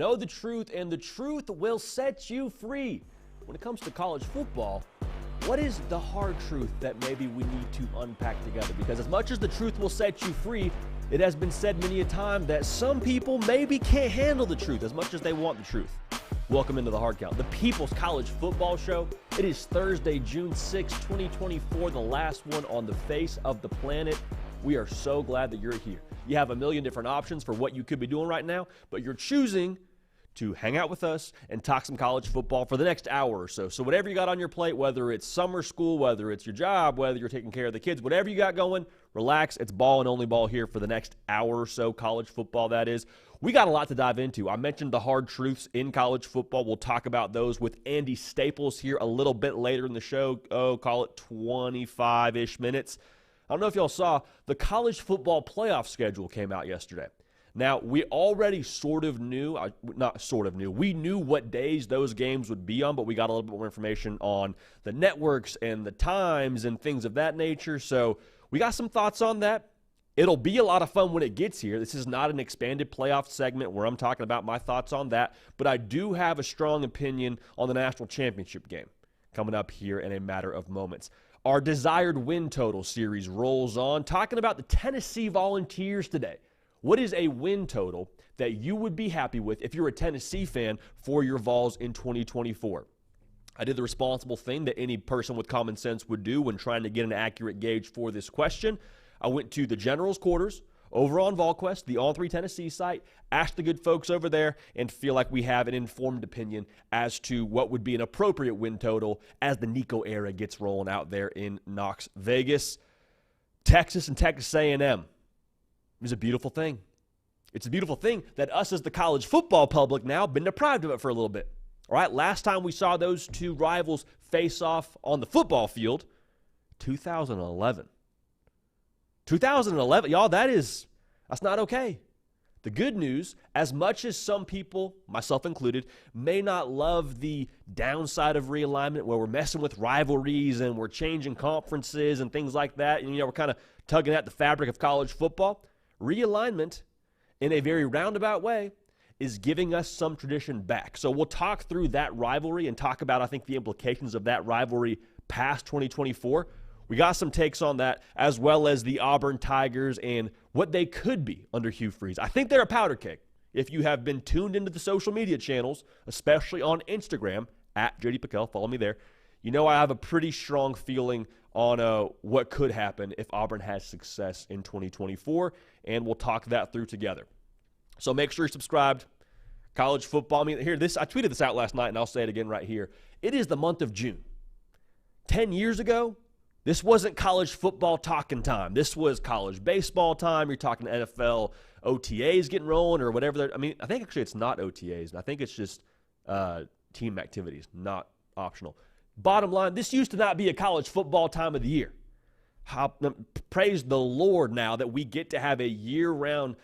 Know the truth, and the truth will set you free. When it comes to college football, what is the hard truth that maybe we need to unpack together? Because as much as the truth will set you free, it has been said many a time that some people maybe can't handle the truth as much as they want the truth. Welcome into the Hard Count, the People's College Football Show. It is Thursday, June 6, 2024, the last one on the face of the planet. We are so glad that you're here. You have a million different options for what you could be doing right now, but you're choosing to hang out with us and talk some college football for the next hour or so. So whatever you got on your plate, whether it's summer school, whether it's your job, whether you're taking care of the kids, whatever you got going, relax. It's ball and only ball here for the next hour or so, college football that is. We got a lot to dive into. I mentioned the hard truths in college football. We'll talk about those with Andy Staples here a little bit later in the show. Call it 25-ish minutes. I don't know if y'all saw, the college football playoff schedule came out yesterday. Now, we already we knew what days those games would be on, but we got a little bit more information on the networks and the times and things of that nature. So we got some thoughts on that. It'll be a lot of fun when it gets here. This is not an expanded playoff segment where I'm talking about my thoughts on that, but I do have a strong opinion on the national championship game coming up here in a matter of moments. Our desired win total series rolls on, talking about the Tennessee Volunteers today. What is a win total that you would be happy with if you're a Tennessee fan for your Vols in 2024? I did the responsible thing that any person with common sense would do when trying to get an accurate gauge for this question. I went to the General's Quarters over on VolQuest, the On3 Tennessee site, asked the good folks over there, and feel like we have an informed opinion as to what would be an appropriate win total as the Nico era gets rolling out there in Knox Vegas. Texas and Texas A&M. It's a beautiful thing. It's a beautiful thing that us as the college football public now have been deprived of it for a little bit. All right, last time we saw those two rivals face off on the football field, 2011. 2011, y'all, that's not okay. The good news, as much as some people, myself included, may not love the downside of realignment where we're messing with rivalries and we're changing conferences and things like that, and we're kind of tugging at the fabric of college football, realignment, in a very roundabout way, is giving us some tradition back. So we'll talk through that rivalry and talk about, I think, the implications of that rivalry past 2024. We got some takes on that, as well as the Auburn Tigers and what they could be under Hugh Freeze. I think they're a powder keg. If you have been tuned into the social media channels, especially on Instagram, at JD Pickell, follow me there, I have a pretty strong feeling on what could happen if Auburn has success in 2024, and we'll talk that through together. So make sure you're subscribed. College football. I tweeted this out last night, and I'll say it again right here. It is the month of June. 10 years ago, this wasn't college football talking time. This was college baseball time. You're talking NFL OTAs getting rolling or whatever. I think actually it's not OTAs. I think it's just team activities, not optional. Bottom line, this used to not be a college football time of the year. Praise the Lord now that we get to have a year-round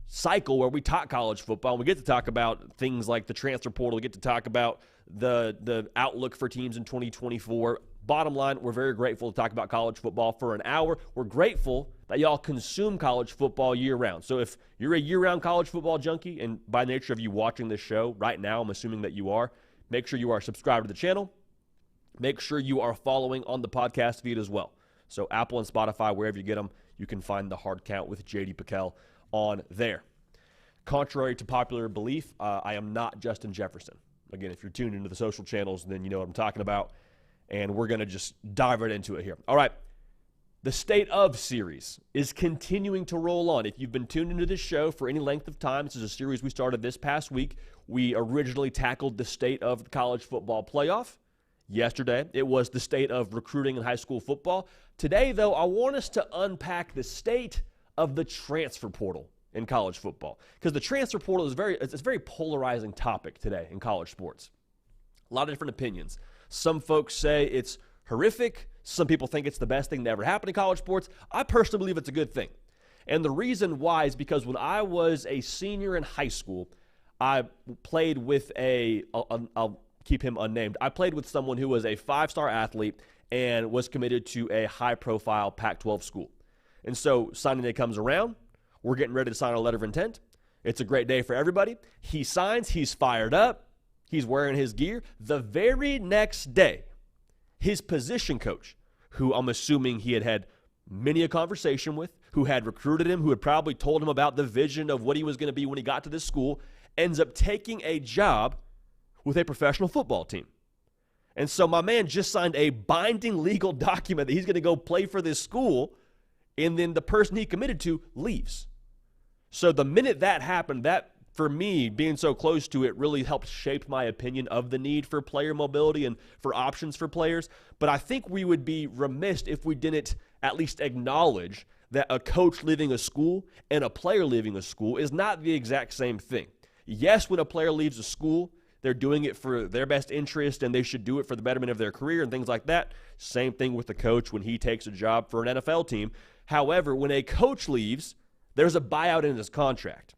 cycle where we talk college football. And we get to talk about things like the transfer portal. We get to talk about the outlook for teams in 2024. Bottom line, we're very grateful to talk about college football for an hour. We're grateful that y'all consume college football year-round. So if you're a year-round college football junkie, and by nature of you watching this show right now, I'm assuming that you are, make sure you are subscribed to the channel. Make sure you are following on the podcast feed as well. So Apple and Spotify, wherever you get them, you can find the Hard Count with JD Pickell on there. Contrary to popular belief, I am not Justin Jefferson. Again, if you're tuned into the social channels, then you know what I'm talking about. And we're going to just dive right into it here. All right. The State of series is continuing to roll on. If you've been tuned into this show for any length of time, this is a series we started this past week. We originally tackled the state of the college football playoff. Yesterday, it was the state of recruiting in high school football. Today, though, I want us to unpack the state of the transfer portal in college football. Because the transfer portal is a very polarizing topic today in college sports. A lot of different opinions. Some folks say it's horrific. Some people think it's the best thing to ever happen in college sports. I personally believe it's a good thing. And the reason why is because when I was a senior in high school, I played with I'll keep him unnamed. I played with someone who was a 5-star athlete and was committed to a high-profile Pac-12 school. And so signing day comes around. We're getting ready to sign our letter of intent. It's a great day for everybody. He signs. He's fired up. He's wearing his gear. The very next day, his position coach, who I'm assuming he had many a conversation with, who had recruited him, who had probably told him about the vision of what he was going to be when he got to this school, ends up taking a job with a professional football team. And so my man just signed a binding legal document that he's going to go play for this school, and then the person he committed to leaves. So the minute that happened, that, for me, being so close to it, really helped shape my opinion of the need for player mobility and for options for players. But I think we would be remiss if we didn't at least acknowledge that a coach leaving a school and a player leaving a school is not the exact same thing. Yes, when a player leaves a school, they're doing it for their best interest, and they should do it for the betterment of their career and things like that. Same thing with the coach when he takes a job for an NFL team. However, when a coach leaves, there's a buyout in his contract.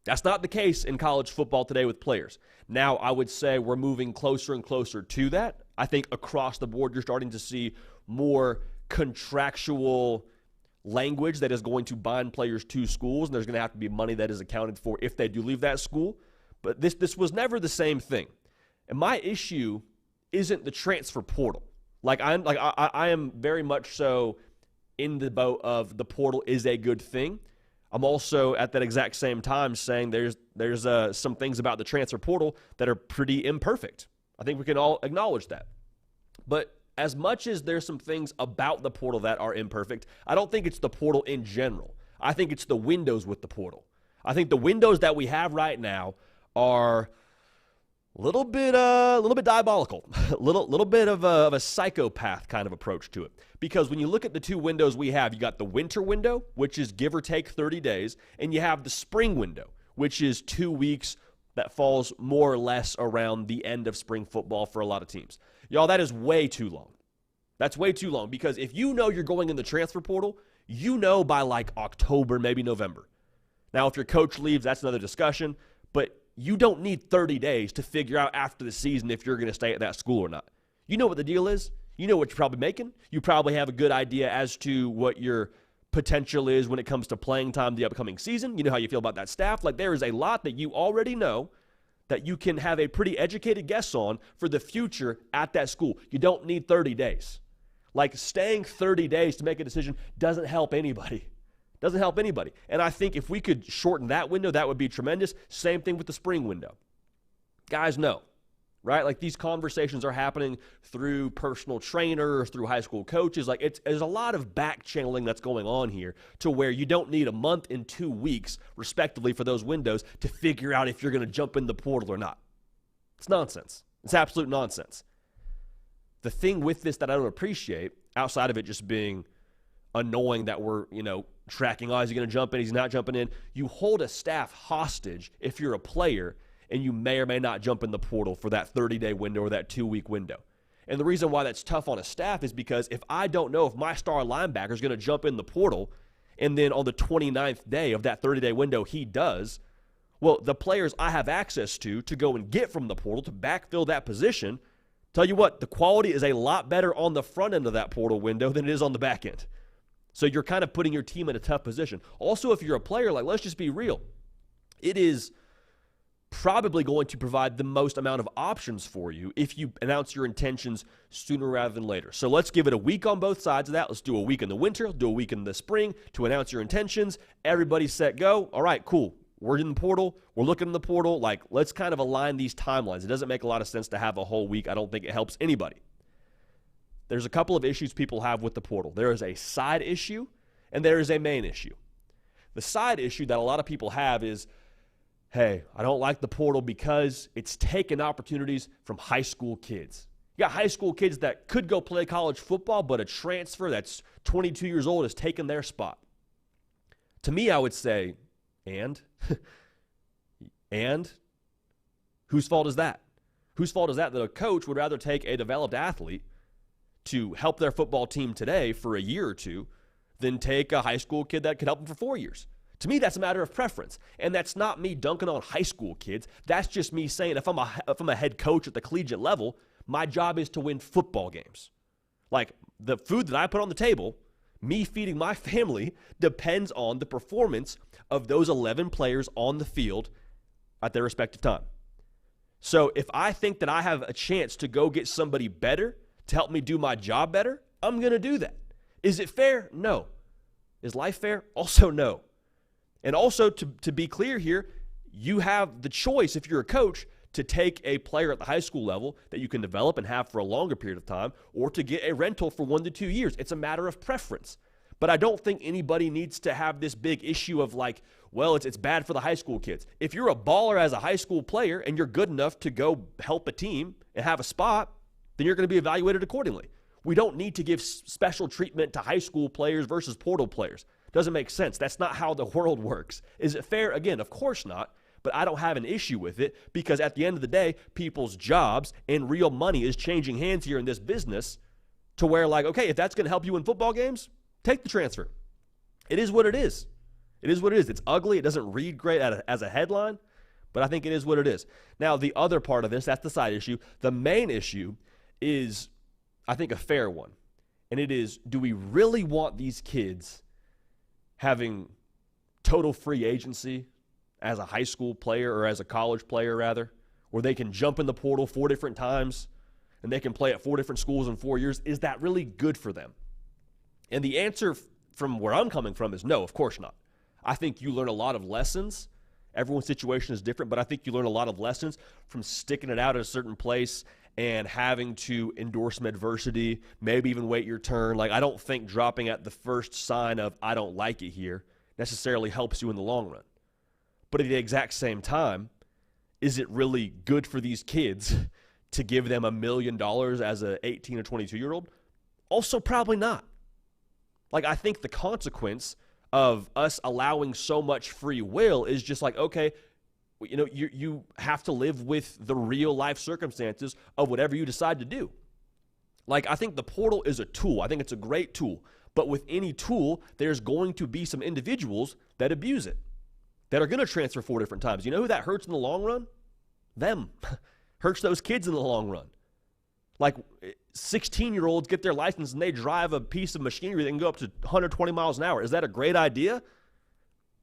That's not the case in college football today with players. Now, I would say we're moving closer and closer to that. I think across the board, you're starting to see more contractual language that is going to bind players to schools, and there's going to have to be money that is accounted for if they do leave that school. But this was never the same thing. And my issue isn't the transfer portal. I am very much so in the boat of the portal is a good thing. I'm also at that exact same time saying there's some things about the transfer portal that are pretty imperfect. I think we can all acknowledge that. But as much as there's some things about the portal that are imperfect, I don't think it's the portal in general. I think it's the windows with the portal. I think the windows that we have right now are a little bit diabolical, a little bit of a psychopath kind of approach to it. Because when you look at the two windows we have, you got the winter window, which is give or take 30 days, and you have the spring window, which is 2 weeks that falls more or less around the end of spring football for a lot of teams. Y'all, that is way too long. That's way too long, because if you know you're going in the transfer portal, you know by like October, maybe November. Now, if your coach leaves, that's another discussion, but you don't need 30 days to figure out after the season if you're going to stay at that school or not. You know what the deal is. You know what you're probably making. You probably have a good idea as to what your potential is when it comes to playing time the upcoming season. You know how you feel about that staff. Like, there is a lot that you already know that you can have a pretty educated guess on for the future at that school. You don't need 30 days. Like, staying 30 days to make a decision doesn't help anybody. Doesn't help anybody. And I think if we could shorten that window, that would be tremendous. Same thing with the spring window. Guys know, right? Like, these conversations are happening through personal trainers, through high school coaches. Like, there's a lot of back channeling that's going on here to where you don't need a month and 2 weeks, respectively, for those windows to figure out if you're going to jump in the portal or not. It's nonsense. It's absolute nonsense. The thing with this that I don't appreciate, outside of it just being annoying that we're, tracking, is he going to jump in, he's not jumping in. You hold a staff hostage if you're a player, and you may or may not jump in the portal for that 30-day window or that 2-week window. And the reason why that's tough on a staff is because if I don't know if my star linebacker is going to jump in the portal, and then on the 29th day of that 30-day window he does, well, the players I have access to go and get from the portal to backfill that position, tell you what, the quality is a lot better on the front end of that portal window than it is on the back end. So you're kind of putting your team in a tough position. Also, if you're a player, like, let's just be real. It is probably going to provide the most amount of options for you if you announce your intentions sooner rather than later. So let's give it a week on both sides of that. Let's do a week in the winter, do a week in the spring to announce your intentions. Everybody set, go. All right, cool. We're in the portal. We're looking in the portal. Like, let's kind of align these timelines. It doesn't make a lot of sense to have a whole week. I don't think it helps anybody. There's a couple of issues people have with the portal. There is a side issue, and there is a main issue. The side issue that a lot of people have is, hey, I don't like the portal because it's taken opportunities from high school kids. You got high school kids that could go play college football, but a transfer that's 22 years old has taken their spot. To me, I would say, and whose fault is that? Whose fault is that a coach would rather take a developed athlete to help their football team today for a year or two than take a high school kid that could help them for 4 years? To me, that's a matter of preference. And that's not me dunking on high school kids. That's just me saying if I'm a head coach at the collegiate level, my job is to win football games. Like, the food that I put on the table Me feeding my family depends on the performance of those 11 players on the field at their respective time. So if I think that I have a chance to go get somebody better to help me do my job better, I'm going to do that. Is it fair? No. Is life fair? Also no. And also, to be clear here, you have the choice, if you're a coach, to take a player at the high school level that you can develop and have for a longer period of time, or to get a rental for 1 to 2 years. It's a matter of preference. But I don't think anybody needs to have this big issue of like, well, it's bad for the high school kids. If you're a baller as a high school player and you're good enough to go help a team and have a spot, then you're going to be evaluated accordingly. We don't need to give special treatment to high school players versus portal players. Doesn't make sense. That's not how the world works. Is it fair? Again, of course not. But I don't have an issue with it because at the end of the day, people's jobs and real money is changing hands here in this business to where like, okay, if that's going to help you in football games, take the transfer. It is what it is. It is what it is. It's ugly. It doesn't read great as a headline, but I think it is what it is. Now, the other part of this, that's the side issue. The main issue is, I think, a fair one. And it is, do we really want these kids having total free agency as a high school player, or as a college player rather, where they can jump in the portal 4 different times and they can play at 4 different schools in 4 years? Is that really good for them? And the answer from where I'm coming from is no, of course not. I think you learn a lot of lessons. Everyone's situation is different, but I think you learn a lot of lessons from sticking it out at a certain place and having to endure some adversity, maybe even wait your turn. Like, I don't think dropping at the first sign of I don't like it here necessarily helps you in the long run. But at the exact same time, is it really good for these kids to give them $1 million as an 18 or 22-year-old? Also, probably not. Like, I think the consequence of us allowing so much free will is just like, okay, you know, you have to live with the real life circumstances of whatever you decide to do. Like, I think the portal is a tool. I think it's a great tool. But with any tool, there's going to be some individuals that abuse it, that are going to transfer 4 different times. You know who that hurts in the long run? Them. Hurts those kids in the long run. Like, 16-year-olds get their license and they drive a piece of machinery that can go up to 120 miles an hour. Is that a great idea?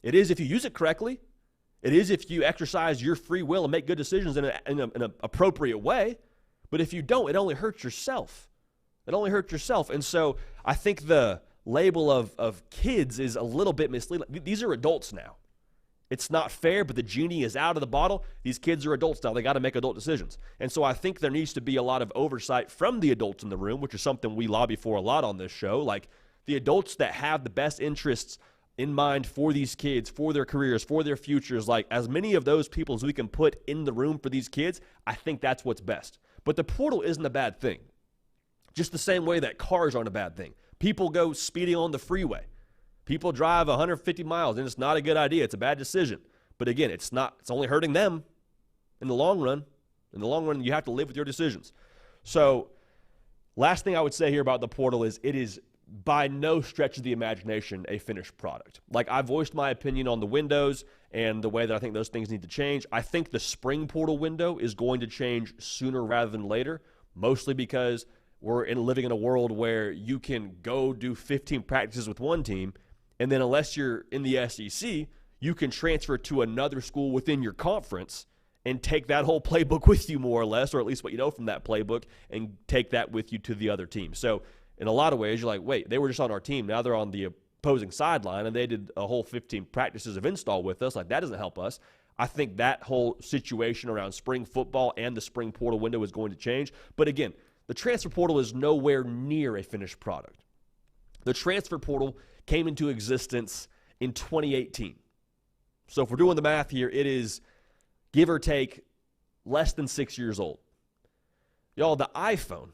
It is if you use it correctly. It is if you exercise your free will and make good decisions in an appropriate way. But if you don't, it only hurts yourself. It only hurts yourself. And so I think the label of kids is a little bit misleading. These are adults now. It's not fair, but the genie is out of the bottle. These kids are adults now. They got to make adult decisions. And so I think there needs to be a lot of oversight from the adults in the room, which is something we lobby for a lot on this show. Like, the adults that have the best interests in mind for these kids, for their careers, for their futures, like as many of those people as we can put in the room for these kids, I think that's what's best. But the portal isn't a bad thing. Just the same way that cars aren't a bad thing. People go speeding on the freeway. People drive 150 miles, and it's not a good idea. It's a bad decision. But again, it's only hurting them in the long run. In the long run, you have to live with your decisions. So, last thing I would say here about the portal is it is by no stretch of the imagination a finished product. Like, I voiced my opinion on the windows and the way that I think those things need to change. I think the spring portal window is going to change sooner rather than later, mostly because we're living in a world where you can go do 15 practices with one team, and then unless you're in the SEC, you can transfer to another school within your conference and take that whole playbook with you more or less, or at least what you know from that playbook, and take that with you to the other team. So in a lot of ways, you're like, wait, they were just on our team. Now they're on the opposing sideline, and they did a whole 15 practices of install with us. Like, that doesn't help us. I think that whole situation around spring football and the spring portal window is going to change. But again, the transfer portal is nowhere near a finished product. The transfer portal came into existence in 2018. So if we're doing the math here, it is, give or take, less than 6 years old. Y'all, the iPhone,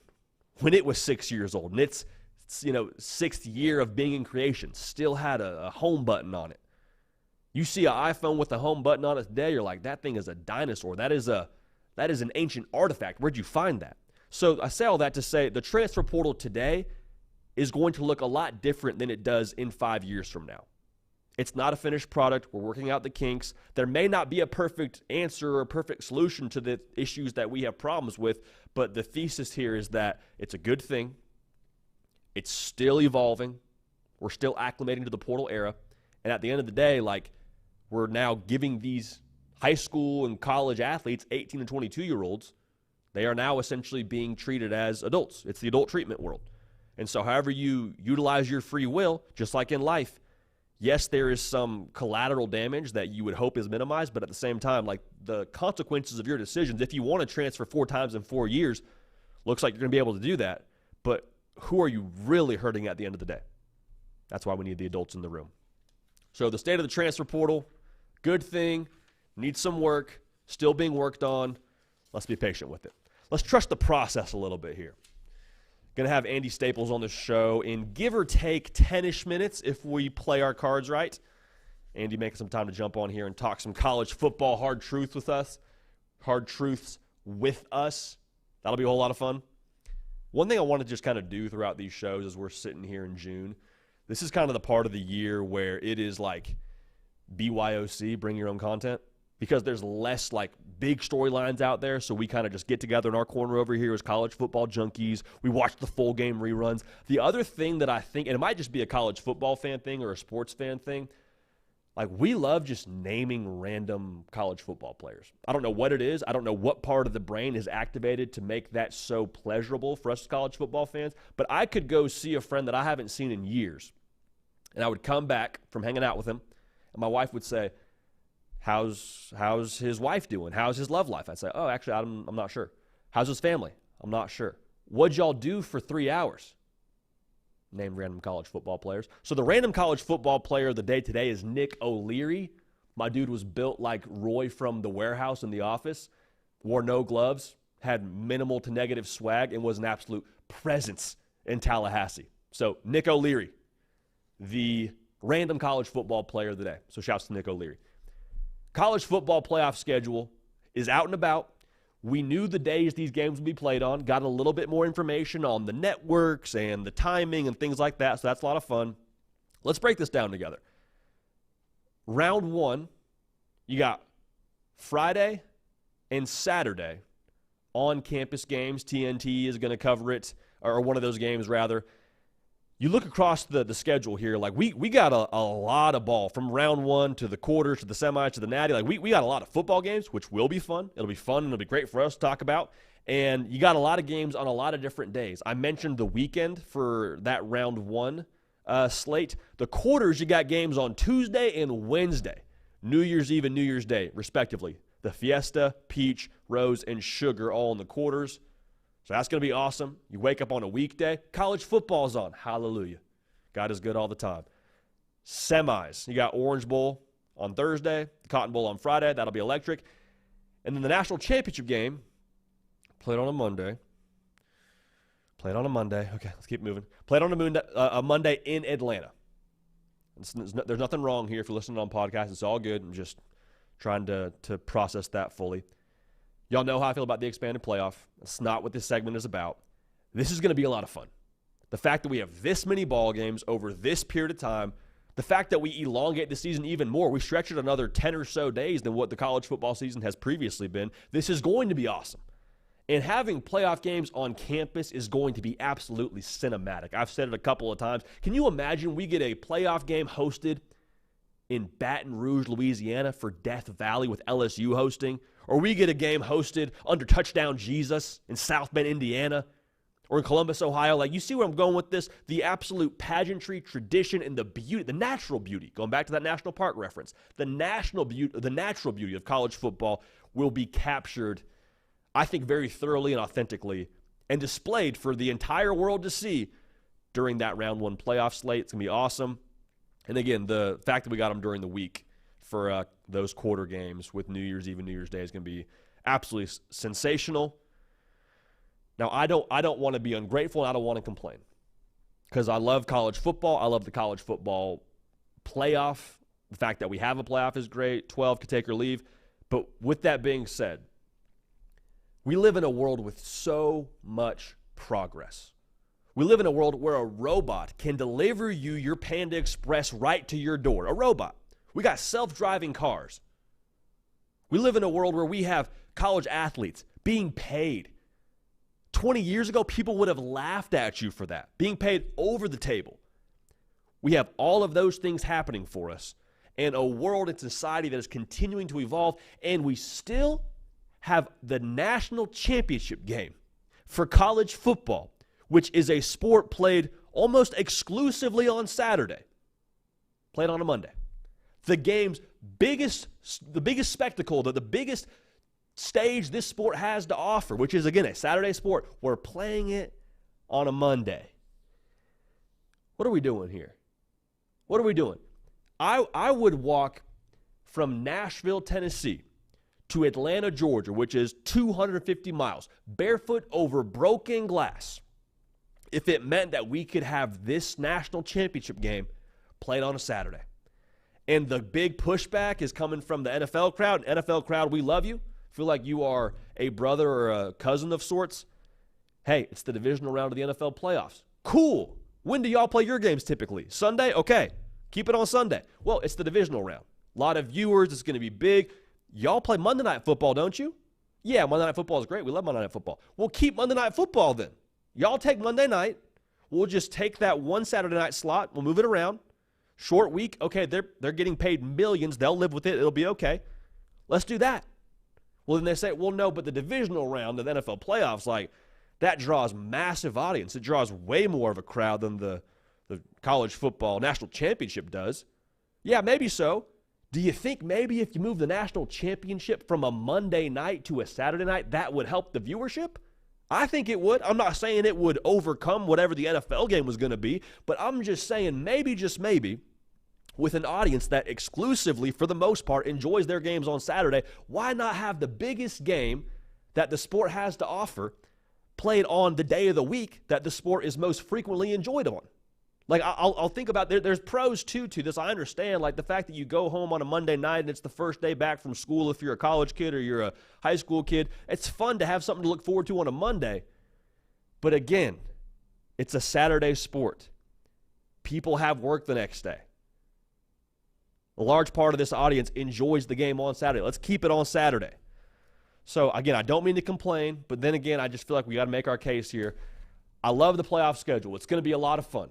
when it was 6 years old, and it's 6th year of being in creation, still had a home button on it. You see an iPhone with a home button on it today, you're like, that thing is a dinosaur. That is an ancient artifact. Where'd you find that? So I say all that to say the transfer portal today is going to look a lot different than it does in 5 years from now. It's not a finished product. We're working out the kinks. There may not be a perfect answer or a perfect solution to the issues that we have problems with, but the thesis here is that it's a good thing. It's still evolving. We're still acclimating to the portal era. And at the end of the day, like, we're now giving these high school and college athletes, 18 and 22-year-olds, they are now essentially being treated as adults. It's the adult treatment world. And so however you utilize your free will, just like in life, yes, there is some collateral damage that you would hope is minimized, but at the same time, like, the consequences of your decisions, if you want to transfer 4 times in 4 years, looks like you're going to be able to do that. But who are you really hurting at the end of the day? That's why we need the adults in the room. So the state of the transfer portal, good thing, needs some work, still being worked on. Let's be patient with it. Let's trust the process a little bit here. Going to have Andy Staples on the show in give or take 10-ish minutes if we play our cards right. Andy making some time to jump on here and talk some college football hard truths with us. Hard truths with us. That'll be a whole lot of fun. One thing I want to just kind of do throughout these shows as we're sitting here in June, this is kind of the part of the year where it is like BYOC, bring your own content, because there's less like big storylines out there. So we kind of just get together in our corner over here as college football junkies. We watch the full game reruns. The other thing that I think, and it might just be a college football fan thing or a sports fan thing, like, we love just naming random college football players. I don't know what it is. I don't know what part of the brain is activated to make that so pleasurable for us as college football fans. But I could go see a friend that I haven't seen in years, and I would come back from hanging out with him, and my wife would say, how's his wife doing? How's his love life? I'd say, oh, actually, I'm not sure. How's his family? I'm not sure. What'd y'all do for 3 hours? Name random college football players. So the random college football player of the day today is Nick O'Leary. My dude was built like Roy from The Warehouse in The Office, wore no gloves, had minimal to negative swag, and was an absolute presence in Tallahassee. So Nick O'Leary, the random college football player of the day. So shouts to Nick O'Leary. College football playoff schedule is out and about. We knew the days these games would be played on, got a little bit more information on the networks and the timing and things like that, so that's a lot of fun. Let's break this down together. Round 1, you got Friday and Saturday on-campus games. TNT is going to cover it, or one of those games, rather. You look across the schedule here, like we got a lot of ball from round 1 to the quarters to the semis to the natty. Like we got a lot of football games, which will be fun. It'll be fun and it'll be great for us to talk about. And you got a lot of games on a lot of different days. I mentioned the weekend for that round 1 slate. The quarters, you got games on Tuesday and Wednesday, New Year's Eve and New Year's Day, respectively. The Fiesta, Peach, Rose, and Sugar all in the quarters. So that's going to be awesome. You wake up on a weekday, college football's on. Hallelujah. God is good all the time. Semis. You got Orange Bowl on Thursday, the Cotton Bowl on Friday. That'll be electric. And then the national championship game, played on a Monday. Okay, let's keep moving. Played on a Monday in Atlanta. There's nothing wrong here if you're listening on podcasts. It's all good. I'm just trying to process that fully. Y'all know how I feel about the expanded playoff. That's not what this segment is about. This is going to be a lot of fun. The fact that we have this many ball games over this period of time, the fact that we elongate the season even more, we stretch it another 10 or so days than what the college football season has previously been. This is going to be awesome. And having playoff games on campus is going to be absolutely cinematic. I've said it a couple of times. Can you imagine we get a playoff game hosted in Baton Rouge, Louisiana for Death Valley with LSU hosting? Or we get a game hosted under Touchdown Jesus in South Bend, Indiana, or in Columbus, Ohio. Like, you see where I'm going with this? The absolute pageantry, tradition, and the beauty, the natural beauty, going back to that national park reference, the natural beauty of college football will be captured, I think, very thoroughly and authentically and displayed for the entire world to see during that round 1 playoff slate. It's going to be awesome. And again, the fact that we got them during the week for those quarter games with New Year's Eve and New Year's Day is going to be absolutely sensational. Now, I don't want to be ungrateful, and I don't want to complain, because I love college football. I love the college football playoff. The fact that we have a playoff is great. 12 could take or leave. But with that being said, we live in a world with so much progress. We live in a world where a robot can deliver you your Panda Express right to your door. A robot. We got self-driving cars. We live in a world where we have college athletes being paid. 20 years ago, people would have laughed at you for that, being paid over the table. We have all of those things happening for us and a world and society that is continuing to evolve, and we still have the national championship game for college football, which is a sport played almost exclusively on Saturday, played on a Monday. The game's the biggest spectacle, the biggest stage this sport has to offer, which is, again, a Saturday sport, we're playing it on a Monday. What are we doing here? What are we doing? I would walk from Nashville, Tennessee to Atlanta, Georgia, which is 250 miles, barefoot over broken glass, if it meant that we could have this national championship game played on a Saturday. And the big pushback is coming from the NFL crowd. NFL crowd, we love you. Feel like you are a brother or a cousin of sorts. Hey, it's the divisional round of the NFL playoffs. Cool. When do y'all play your games typically? Sunday? Okay. Keep it on Sunday. Well, it's the divisional round. A lot of viewers. It's going to be big. Y'all play Monday Night Football, don't you? Yeah, Monday Night Football is great. We love Monday Night Football. We'll keep Monday Night Football then. Y'all take Monday night. We'll just take that one Saturday night slot. We'll move it around. Short week. Okay, they're getting paid millions. They'll live with it. It'll be okay. Let's do that. Well, then they say, well, no, but the divisional round of the NFL playoffs, like, that draws massive audience. It draws way more of a crowd than the college football national championship does. Yeah, maybe so. Do you think maybe if you move the national championship from a Monday night to a Saturday night, that would help the viewership? I think it would. I'm not saying it would overcome whatever the NFL game was going to be, but I'm just saying maybe, just maybe, with an audience that exclusively, for the most part, enjoys their games on Saturday, why not have the biggest game that the sport has to offer played on the day of the week that the sport is most frequently enjoyed on? Like, I'll think about, there's pros too to this. I understand, like, the fact that you go home on a Monday night and it's the first day back from school if you're a college kid or you're a high school kid. It's fun to have something to look forward to on a Monday. But again, it's a Saturday sport. People have work the next day. A large part of this audience enjoys the game on Saturday. Let's keep it on Saturday. So, again, I don't mean to complain, but then again, I just feel like we got to make our case here. I love the playoff schedule. It's going to be a lot of fun.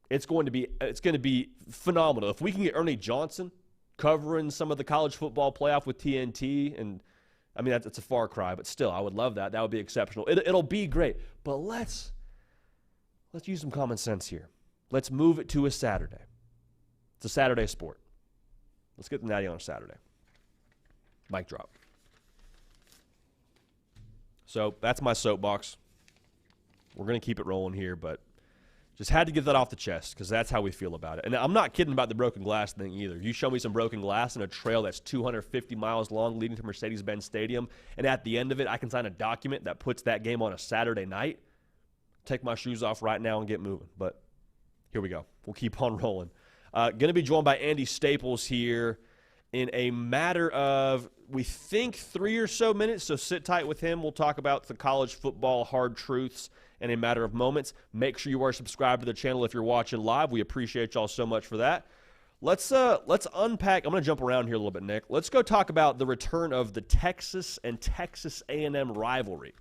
It's going to be phenomenal. If we can get Ernie Johnson covering some of the college football playoff with TNT, and I mean, that's a far cry, but still, I would love that. That would be exceptional. It'll be great. But let's use some common sense here. Let's move it to a Saturday. It's a Saturday sport. Let's get the Natty on a Saturday. Mic drop. So that's my soapbox. We're going to keep it rolling here, but just had to get that off the chest because that's how we feel about it. And I'm not kidding about the broken glass thing either. You show me some broken glass and a trail that's 250 miles long leading to Mercedes-Benz Stadium, and at the end of it, I can sign a document that puts that game on a Saturday night. Take my shoes off right now and get moving. But here we go. We'll keep on rolling. Going to be joined by Andy Staples here in a matter of, we think, 3 or so minutes, so sit tight with him. We'll talk about the college football hard truths in a matter of moments. Make sure you are subscribed to the channel if you're watching live. We appreciate y'all so much for that. Let's unpack. I'm going to jump around here a little bit, Nick. Let's go talk about the return of the Texas and Texas A&M rivalry.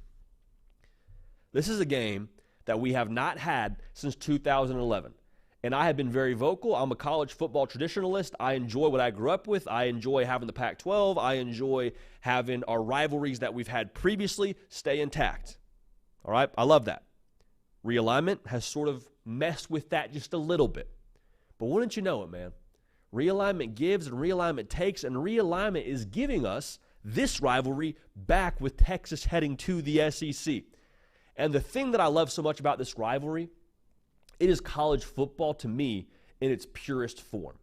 This is a game that we have not had since 2011. And I have been very vocal. I'm a college football traditionalist. I enjoy what I grew up with. I enjoy having the Pac-12. I enjoy having our rivalries that we've had previously stay intact. All right? I love that. Realignment has sort of messed with that just a little bit. But wouldn't you know it, man? Realignment gives and realignment takes, and realignment is giving us this rivalry back with Texas heading to the SEC. And the thing that I love so much about this rivalry, it is college football to me in its purest form.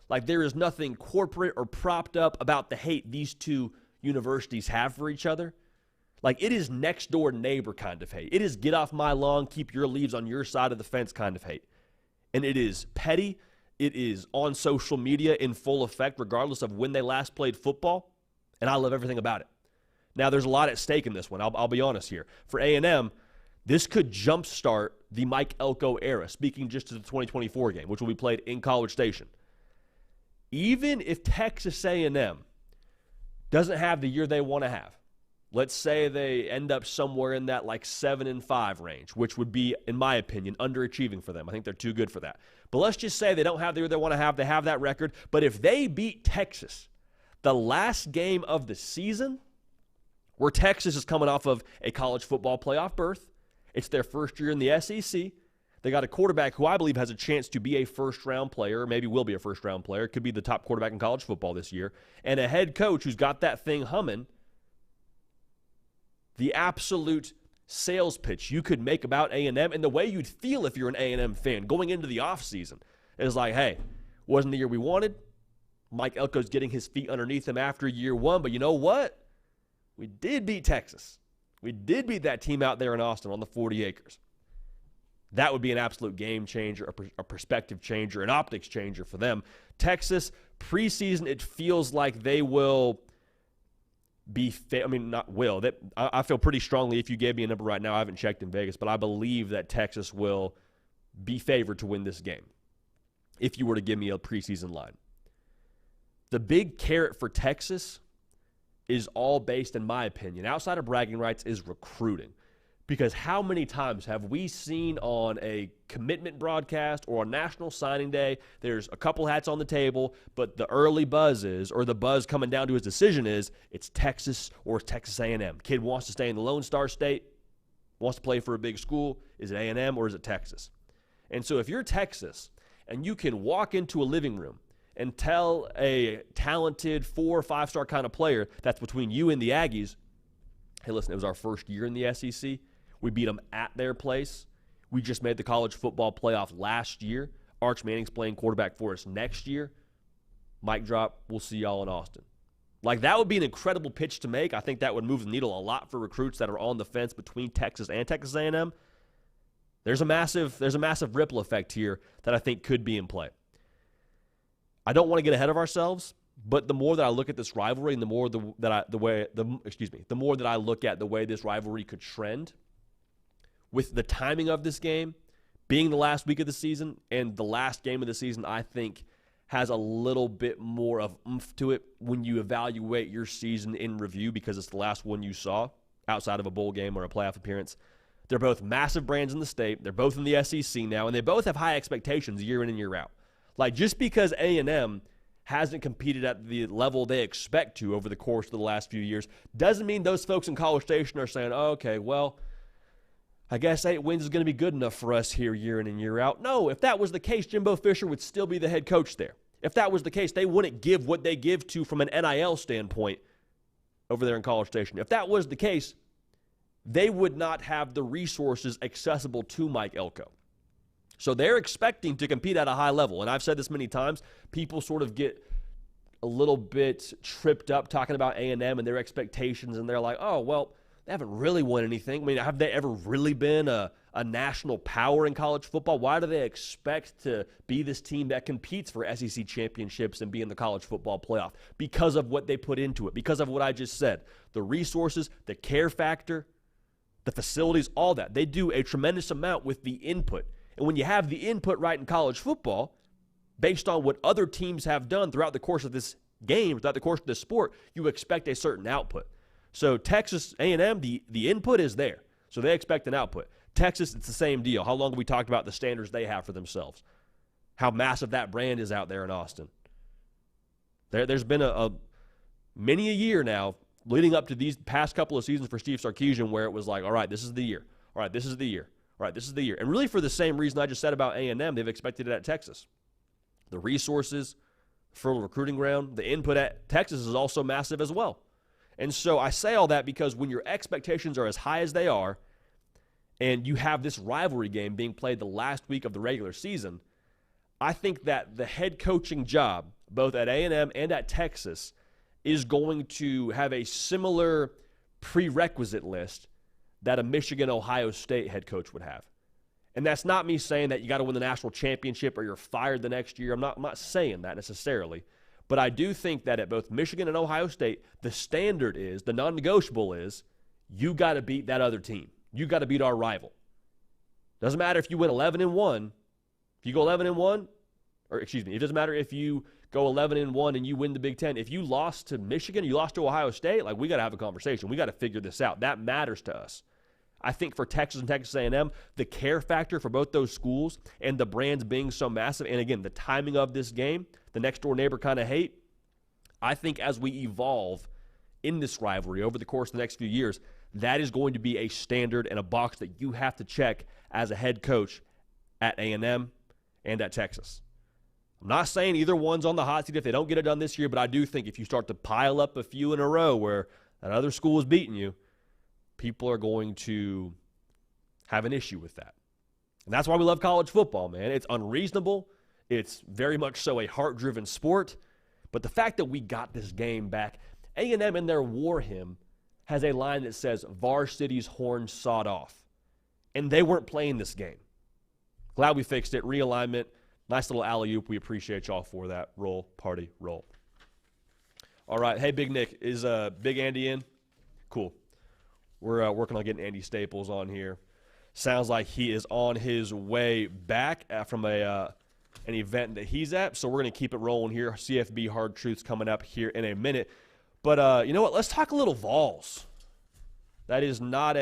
Like, there is nothing corporate or propped up about the hate these two universities have for each other. Like, it is next door neighbor kind of hate. It is get off my lawn, keep your leaves on your side of the fence kind of hate. And it is petty. It is on social media in full effect, regardless of when they last played football. And I love everything about it. Now, there's a lot at stake in this one. I'll be honest here. For A&M, this could jumpstart the Mike Elko era, speaking just to the 2024 game, which will be played in College Station. Even if Texas A&M doesn't have the year they want to have, Let's say they end up somewhere in that like 7-5 range, which would be, in my opinion, underachieving for them. I think they're too good for that. But let's just say they don't have the year they want to have. They have that record. But if they beat Texas, the last game of the season, where Texas is coming off of a college football playoff berth, it's their first year in the SEC. They got a quarterback who I believe has a chance to be a first-round player, or maybe will be a first-round player. Could be the top quarterback in college football this year. And a head coach who's got that thing humming. The absolute sales pitch you could make about A&M and the way you'd feel if you're an A&M fan going into the offseason is like, hey, wasn't the year we wanted. Mike Elko's getting his feet underneath him after year one. But you know what? We did beat Texas. We did beat that team out there in Austin on the 40 acres. That would be an absolute game changer, a perspective changer, an optics changer for them. Texas, preseason, it feels like they will be I feel pretty strongly, if you gave me a number right now, I haven't checked in Vegas, but I believe that Texas will be favored to win this game if you were to give me a preseason line. The big carrot for Texas is all based, in my opinion, outside of bragging rights, is recruiting. Because how many times have we seen on a commitment broadcast or on National Signing Day, there's a couple hats on the table, but the early buzz is, or the buzz coming down to his decision is, it's Texas or it's Texas A&M. Kid wants to stay in the Lone Star State, wants to play for a big school. Is it A&M or is it Texas? And so if you're Texas and you can walk into a living room and tell a talented 4- or 5-star kind of player that's between you and the Aggies, hey, listen, it was our first year in the SEC. We beat them at their place. We just made the college football playoff last year. Arch Manning's playing quarterback for us next year. Mic drop, we'll see y'all in Austin. Like, that would be an incredible pitch to make. I think that would move the needle a lot for recruits that are on the fence between Texas and Texas A&M. There's a massive ripple effect here that I think could be in play. I don't want to get ahead of ourselves, but the more that I look at this rivalry and the more that I look at the way this rivalry could trend, with the timing of this game being the last week of the season and the last game of the season, I think has a little bit more of oomph to it when you evaluate your season in review because it's the last one you saw outside of a bowl game or a playoff appearance. They're both massive brands in the state. They're both in the SEC now, and they both have high expectations year in and year out. Like, just because A&M hasn't competed at the level they expect to over the course of the last few years doesn't mean those folks in College Station are saying, oh, okay, well, I guess 8 wins is going to be good enough for us here year in and year out. No, if that was the case, Jimbo Fisher would still be the head coach there. If that was the case, they wouldn't give what they give to from an NIL standpoint over there in College Station. If that was the case, they would not have the resources accessible to Mike Elko. So they're expecting to compete at a high level. And I've said this many times, people sort of get a little bit tripped up talking about A&M and their expectations, and they're like, oh, well, they haven't really won anything. I mean, have they ever really been a national power in college football? Why do they expect to be this team that competes for SEC championships and be in the college football playoff? Because of what they put into it, because of what I just said. The resources, the care factor, the facilities, all that. They do a tremendous amount with the input. And when you have the input right in college football, based on what other teams have done throughout the course of this game, throughout the course of this sport, you expect a certain output. So Texas A&M, the input is there. So they expect an output. Texas, it's the same deal. How long have we talked about the standards they have for themselves? How massive that brand is out there in Austin. There's been many a year now leading up to these past couple of seasons for Steve Sarkisian where it was like, all right, this is the year. All right, this is the year. All right, this is the year. And really for the same reason I just said about A&M, they've expected it at Texas. The resources, fertile recruiting ground, the input at Texas is also massive as well. And so I say all that because when your expectations are as high as they are and you have this rivalry game being played the last week of the regular season, I think that the head coaching job, both at A&M and at Texas, is going to have a similar prerequisite list that a Michigan, Ohio State head coach would have. And that's not me saying that you got to win the national championship or you're fired the next year. I'm not saying that necessarily. But I do think that at both Michigan and Ohio State, the standard is, the non-negotiable is, you got to beat that other team. You got to beat our rival. Doesn't matter if you win 11-1. If you go 11-1, or excuse me, it doesn't matter if you go 11-1 and you win the Big Ten. If you lost to Michigan, you lost to Ohio State, like, we got to have a conversation. We got to figure this out. That matters to us. I think for Texas and Texas A&M, the care factor for both those schools and the brands being so massive, and again, the timing of this game, the next door neighbor kind of hate, I think as we evolve in this rivalry over the course of the next few years, that is going to be a standard and a box that you have to check as a head coach at A&M and at Texas. I'm not saying either one's on the hot seat if they don't get it done this year, but I do think if you start to pile up a few in a row where another school is beating you, people are going to have an issue with that. And that's why we love college football, man. It's unreasonable. It's very much so a heart-driven sport. But the fact that we got this game back, A&M in their war hymn has a line that says, "Varsity's horn sawed off." And they weren't playing this game. Glad we fixed it. Realignment. Nice little alley-oop. We appreciate y'all for that. Roll, party, roll. All right. Hey, Big Nick. Is Big Andy in? Cool. We're working on getting Andy Staples on here. Sounds like he is on his way back from an event that he's at. So we're going to keep it rolling here. CFB Hard Truths coming up here in a minute. But you know what? Let's talk a little Vols. That is not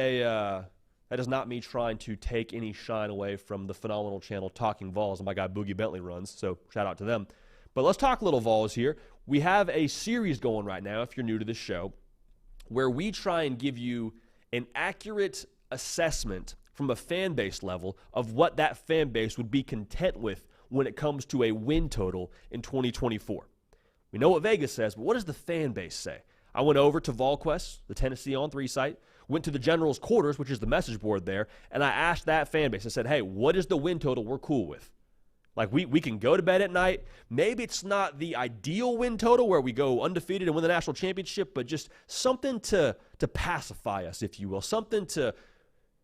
me trying to take any shine away from the phenomenal channel Talking Vols and my guy Boogie Bentley runs. So shout out to them. But let's talk a little Vols here. We have a series going right now, if you're new to this show, where we try and give you an accurate assessment from a fan base level of what that fan base would be content with when it comes to a win total in 2024. We know what Vegas says, but what does the fan base say? I went over to VolQuest, the Tennessee On 3 site, went to the General's Quarters, which is the message board there, and I asked that fan base. I said, hey, what is the win total we're cool with? Like, we can go to bed at night. Maybe it's not the ideal win total where we go undefeated and win the national championship, but just something to pacify us, if you will, something to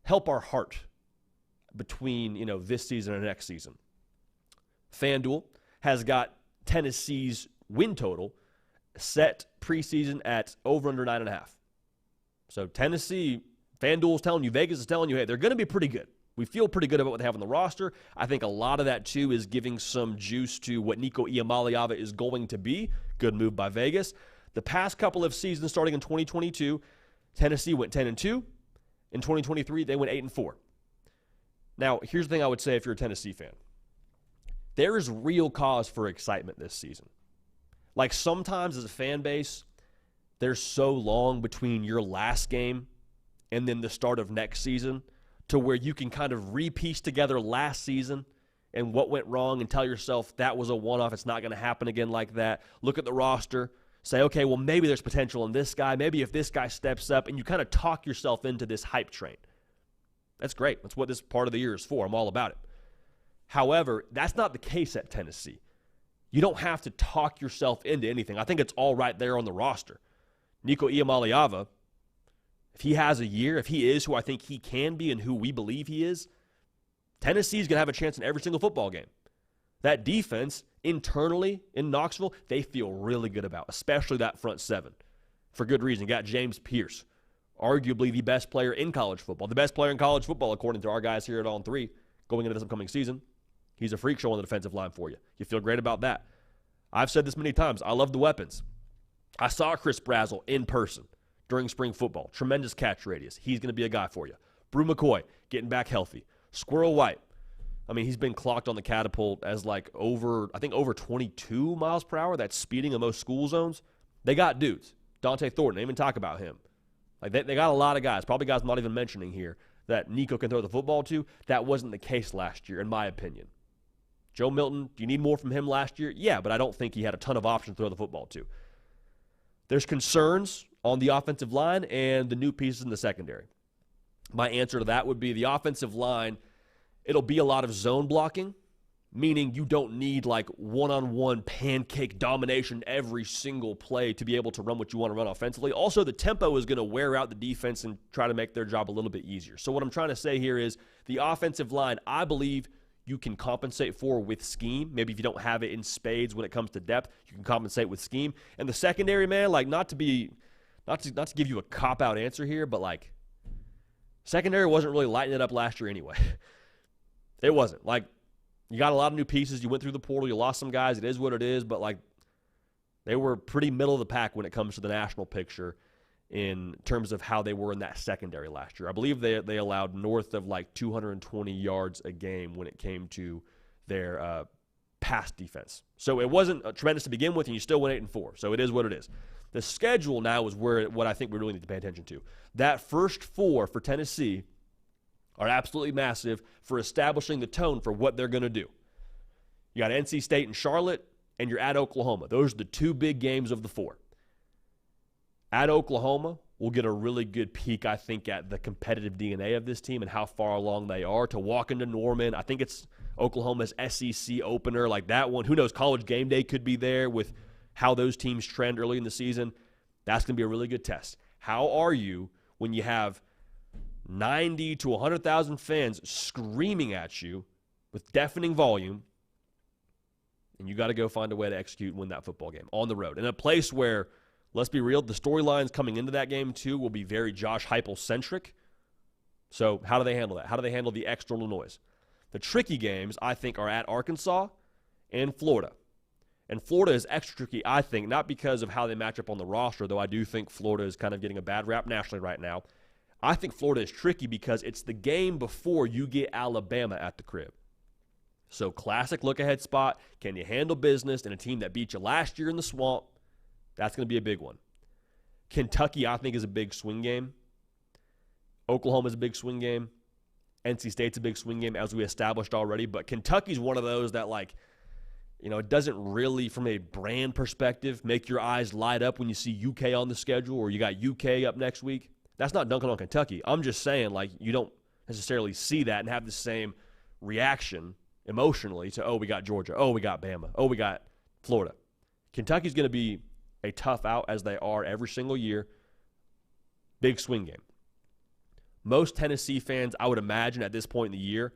help our heart between, this season and next season. FanDuel has got Tennessee's win total set preseason at over under 9.5. So Tennessee, FanDuel is telling you, Vegas is telling you, hey, they're going to be pretty good. We feel pretty good about what they have on the roster. I think a lot of that, too, is giving some juice to what Nico Iamaleava is going to be. Good move by Vegas. The past couple of seasons, starting in 2022, Tennessee went 10-2. In 2023, they went 8-4. Now, here's the thing I would say if you're a Tennessee fan. There is real cause for excitement this season. Like, sometimes as a fan base, there's so long between your last game and then the start of next season to where you can kind of re-piece together last season and what went wrong and tell yourself that was a one-off. It's not going to happen again like that. Look at the roster. Say, okay, well, maybe there's potential in this guy. Maybe if this guy steps up, and you kind of talk yourself into this hype train. That's great. That's what this part of the year is for. I'm all about it. However, that's not the case at Tennessee. You don't have to talk yourself into anything. I think it's all right there on the roster. Nico Iamaleava, if he has a year, if he is who I think he can be and who we believe he is, Tennessee's going to have a chance in every single football game. That defense, internally in Knoxville, they feel really good about, especially that front seven. For good reason. You got James Pierce, arguably the best player in college football. The best player in college football, according to our guys here at On 3, going into this upcoming season. He's a freak show on the defensive line for you. You feel great about that. I've said this many times. I love the weapons. I saw Chris Brazzell in person during spring football. Tremendous catch radius. He's going to be a guy for you. Brew McCoy, getting back healthy. Squirrel White. I mean, he's been clocked on the catapult as over 22 miles per hour. That's speeding in most school zones. They got dudes. Dante Thornton, they even talk about him. They got a lot of guys, probably guys I'm not even mentioning here, that Nico can throw the football to. That wasn't the case last year, in my opinion. Joe Milton, do you need more from him last year? Yeah, but I don't think he had a ton of options to throw the football to. There's concerns on the offensive line and the new pieces in the secondary. My answer to that would be the offensive line, it'll be a lot of zone blocking, meaning you don't need one-on-one pancake domination every single play to be able to run what you want to run offensively. Also, the tempo is going to wear out the defense and try to make their job a little bit easier. So what I'm trying to say here is the offensive line, I believe you can compensate for with scheme. Maybe if you don't have it in spades when it comes to depth, you can compensate with scheme. And the secondary, man, not to give you a cop-out answer here, but secondary wasn't really lighting it up last year anyway. It wasn't. You got a lot of new pieces. You went through the portal. You lost some guys. It is what it is. But, like, they were pretty middle of the pack when it comes to the national picture in terms of how they were in that secondary last year. I believe they allowed north of, like, 220 yards a game when it came to their pass defense. So it wasn't tremendous to begin with, and you still went 8-4. So it is what it is. The schedule now is what I think we really need to pay attention to. That first 4 for Tennessee are absolutely massive for establishing the tone for what they're going to do. You got NC State and Charlotte, and you're at Oklahoma. Those are the 2 big games of the 4. At Oklahoma, we'll get a really good peek, I think, at the competitive DNA of this team and how far along they are. To walk into Norman, I think it's Oklahoma's SEC opener, like that one. Who knows, College Game Day could be there with how those teams trend early in the season. That's going to be a really good test. How are you when you have 90 to 100,000 fans screaming at you with deafening volume, and you got to go find a way to execute and win that football game on the road in a place where, let's be real, the storylines coming into that game too will be very Josh Heupel-centric. So how do they handle that? How do they handle the external noise? The tricky games, I think, are at Arkansas and Florida. And Florida is extra tricky, I think, not because of how they match up on the roster, though I do think Florida is kind of getting a bad rap nationally right now. I think Florida is tricky because it's the game before you get Alabama at the crib. So classic look-ahead spot. Can you handle business in a team that beat you last year in the swamp? That's going to be a big one. Kentucky, I think, is a big swing game. Oklahoma's a big swing game. NC State's a big swing game, as we established already. But Kentucky's one of those that, like, you know, it doesn't really, from a brand perspective, make your eyes light up when you see UK on the schedule or you got UK up next week. That's not dunking on Kentucky. I'm just saying, like, you don't necessarily see that and have the same reaction emotionally to, oh, we got Georgia, oh, we got Bama, oh, we got Florida. Kentucky's going to be a tough out, as they are every single year. Big swing game. Most Tennessee fans, I would imagine, at this point in the year,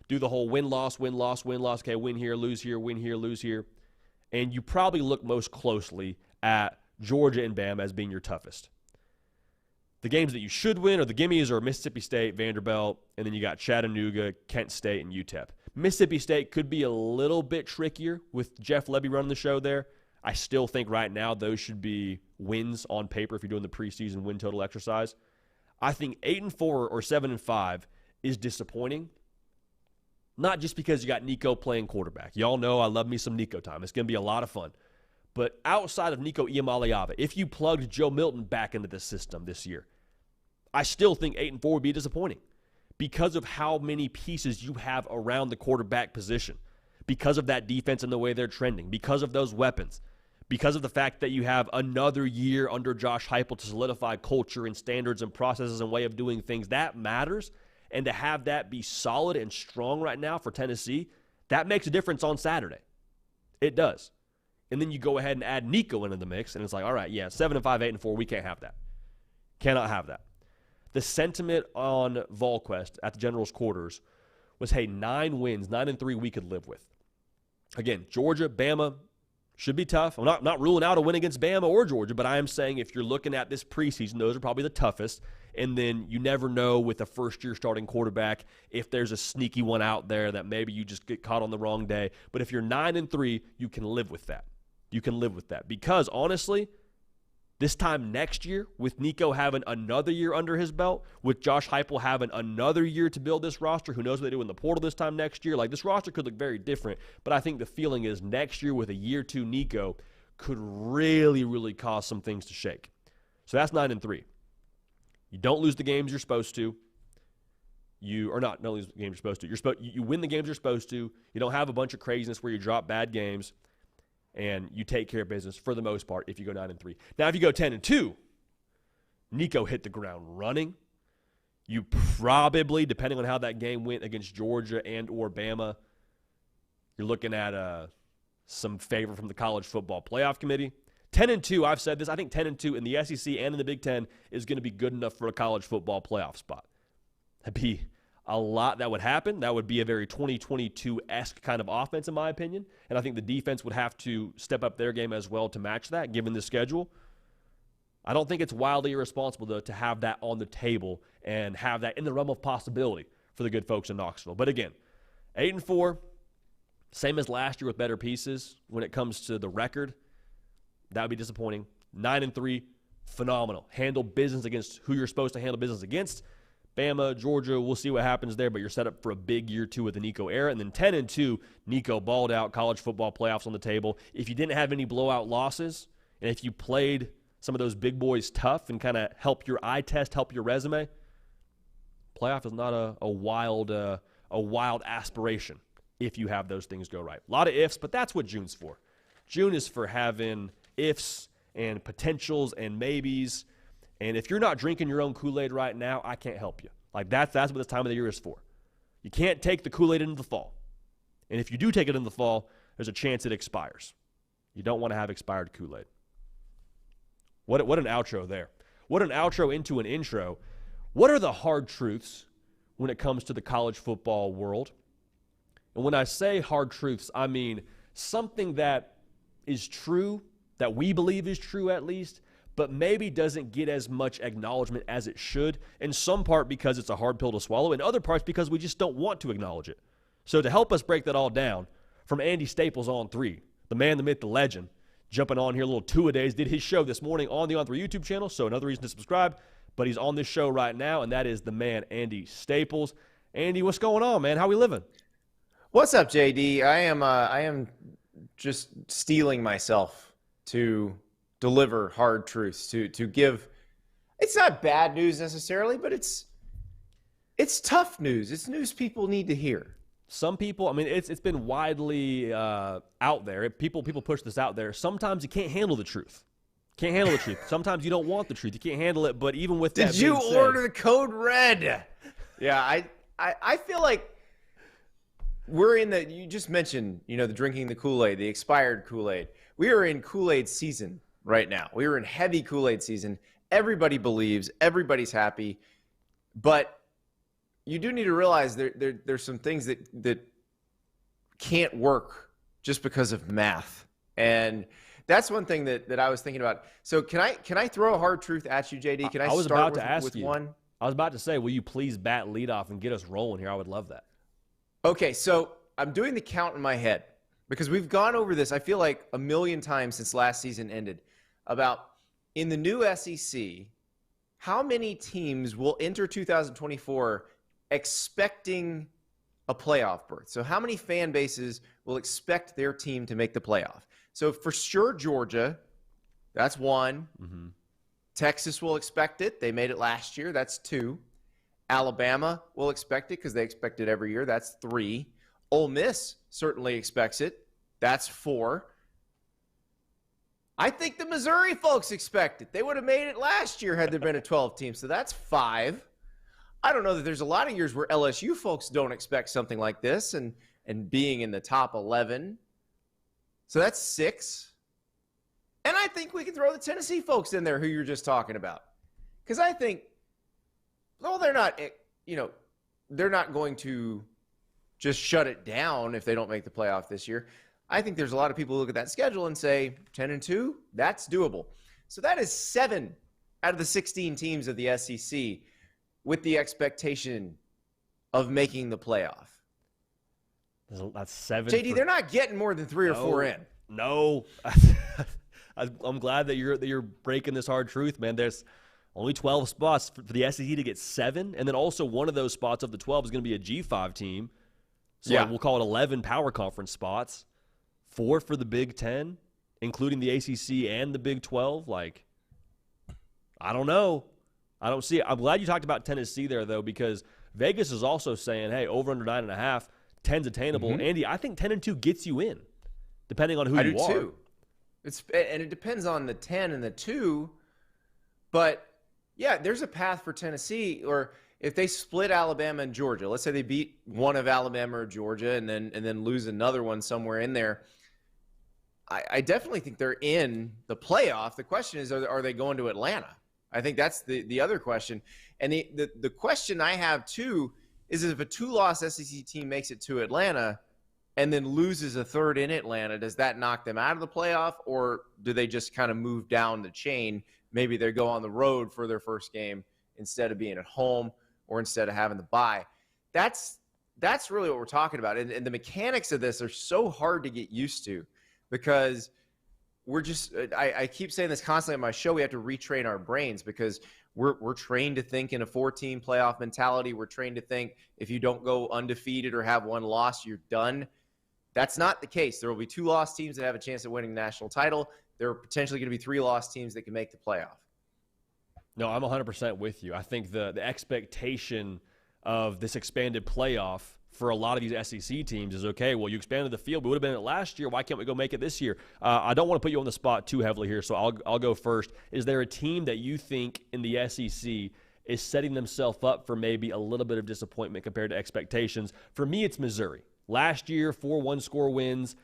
do the whole win-loss, win-loss, win-loss. Okay, win here, lose here, win here, lose here. And you probably look most closely at Georgia and Bama as being your toughest. The games that you should win are the gimmies are Mississippi State, Vanderbilt, and then you got Chattanooga, Kent State, and UTEP. Mississippi State could be a little bbit trickier with Jeff Lebby running the show there. I still think right now those should be wins on paper if you're doing the preseason win total exercise. I think 8-4 or 7-5 is disappointing. Not just because you got Nico playing quarterback. Y'all know I love me some Nico time. It's going to be a lot of fun. But outside of Nico Iamaleava, if you plugged Joe Milton back into the system this year, I still think 8-4 would be disappointing because of how many pieces you have around the quarterback position, because of that defense and the way they're trending, because of those weapons, because of the fact that you have another year under Josh Heupel to solidify culture and standards and processes and way of doing things. That matters. And to have that be solid and strong right now for Tennessee, that makes a difference on Saturday. It does. And then you go ahead and add Nico into the mix, and it's like, all right, yeah, 7-5, 8-4, we can't have that. Cannot have that. The sentiment on VolQuest at the General's quarters was, hey, 9 wins, 9-3 we could live with. Again, Georgia, Bama should be tough. I'm not ruling out a win against Bama or Georgia, but I am saying if you're looking at this preseason, those are probably the toughest. And then you never know with a first-year starting quarterback if there's a sneaky one out there that maybe you just get caught on the wrong day. But if you're 9-3, you can live with that. You can live with that. Because, honestly, this time next year, with Nico having another year under his belt, with Josh Heupel having another year to build this roster, who knows what they do in the portal this time next year, like this roster could look very different. But I think the feeling is next year with a year 2 Nico could really, really cause some things to shake. So that's 9-3. You don't lose the games you're supposed to. You don't lose the games you're supposed to. You win the games you're supposed to. You don't have a bunch of craziness where you drop bad games, and you take care of business for the most part if you go 9-3. Now, if you go 10-2, Nico hit the ground running. You probably, depending on how that game went against Georgia and or Bama, you're looking at some favor from the College Football Playoff Committee. 10-2, I've said this, I think 10-2 in the SEC and in the Big Ten is going to be good enough for a college football playoff spot. That'd be a lot that would happen. That would be a very 2022-esque kind of offense, in my opinion. And I think the defense would have to step up their game as well to match that, given the schedule. I don't think it's wildly irresponsible, though, to have that on the table and have that in the realm of possibility for the good folks in Knoxville. But again, 8-4, Same as last year with better pieces. When it comes to the record, that would be disappointing. 9-3, phenomenal. Handle business against who you're supposed to handle business against. Bama, Georgia, we'll see what happens there, but you're set up for a big year 2 with the Nico era. And then 10-2, Nico balled out, college football playoffs on the table. If you didn't have any blowout losses, and if you played some of those big boys tough and kind of help your eye test, help your resume, playoff is not a wild aspiration if you have those things go right. A lot of ifs, but that's what June's for. June is for having ifs and potentials and maybes. And if you're not drinking your own Kool-Aid right now, I can't help you. Like that's what this time of the year is for. You can't take the Kool-Aid into the fall. And if you do take it in the fall, there's a chance it expires. You don't want to have expired Kool-Aid. What an outro there. What an outro into an intro. What are the hard truths when it comes to the college football world? And when I say hard truths, I mean something that is true, that we believe is true at least, but maybe doesn't get as much acknowledgement as it should, in some part because it's a hard pill to swallow, in other parts because we just don't want to acknowledge it. So to help us break that all down, from Andy Staples on 3, the man, the myth, the legend, jumping on here a little two-a-days, did his show this morning on the On3 YouTube channel, so another reason to subscribe, but he's on this show right now, and that is the man, Andy Staples. Andy, what's going on, man? How we living? What's up, JD? I am just steeling myself to deliver hard truths, to give. It's not bad news necessarily, but it's tough news. It's news people need to hear. Some people, I mean, it's been widely out there. People push this out there. Sometimes you can't handle the truth. Can't handle the truth. Sometimes you don't want the truth. You can't handle it. But even with that, did you order the code red? Yeah, I feel like we're in the. You just mentioned, the drinking the Kool-Aid, the expired Kool-Aid. We are in Kool-Aid season right now. We are in heavy Kool-Aid season. Everybody believes. Everybody's happy, but you do need to realize there's some things that can't work just because of math. And that's one thing that I was thinking about. So can I throw a hard truth at you, JD? Can I was start about with, to ask with you. one? I was about to say, will you please bat lead off and get us rolling here? I would love that. Okay, so I'm doing the count in my head because we've gone over this, I feel like, a million times since last season ended, about in the new SEC, how many teams will enter 2024 expecting a playoff berth? So how many fan bases will expect their team to make the playoff? So for sure, Georgia, that's 1. Mm-hmm. Texas will expect it. They made it last year. That's 2. Alabama will expect it because they expect it every year. That's 3. Ole Miss certainly expects it. That's 4. I think the Missouri folks expect it. They would have made it last year had there been a 12 team. So that's 5. I don't know that there's a lot of years where LSU folks don't expect something like this and being in the top 11. So that's 6. And I think we can throw the Tennessee folks in there who you're just talking about. Because I think, well, they're not going to just shut it down if they don't make the playoff this year. I think there's a lot of people who look at that schedule and say 10-2, that's doable. So that is 7 out of the 16 teams of the SEC with the expectation of making the playoff. That's 7. JD, they're not getting more than 3 or 4 in. No. I'm glad that you're breaking this hard truth, man. There's only 12 spots for the SEC to get 7, and then also one of those spots of the 12 is going to be a G5 team. So we'll call it 11 power conference spots, 4 for the Big Ten, including the ACC and the Big 12. Like, I don't know. I don't see it. I'm glad you talked about Tennessee there, though, because Vegas is also saying, hey, over under 9.5, 10's attainable. Mm-hmm. Andy, I think 10-2 gets you in, depending on who I you do are. too. And it depends on the 10 and the 2, but yeah, there's a path for Tennessee. Or if they split Alabama and Georgia, let's say they beat one of Alabama or Georgia and then lose another one somewhere in there, I definitely think they're in the playoff. The question is, are they going to Atlanta? I think that's the other question. And the question I have too is if a 2-loss SEC team makes it to Atlanta and then loses a 3rd in Atlanta, does that knock them out of the playoff, or do they just kind of move down the chain? Maybe they go on the road for their first game instead of being at home or instead of having the bye. That's that's really what we're talking about. And the mechanics of this are so hard to get used to because we're just I keep saying this constantly on my show. We have to retrain our brains because we're trained to think in a 4-team playoff mentality. We're trained to think if you don't go undefeated or have one loss, you're done. That's not the case. There will be 2 lost teams that have a chance at winning the national title. There are potentially going to be 3 lost teams that can make the playoff. No, I'm 100% with you. I think the expectation of this expanded playoff for a lot of these SEC teams is, okay, well, you expanded the field. We would have been in it last year. Why can't we go make it this year? I don't want to put you on the spot too heavily here, so I'll go first. Is there a team that you think in the SEC is setting themselves up for maybe a little bit of disappointment compared to expectations? For me, it's Missouri. Last year, 4 one-score wins.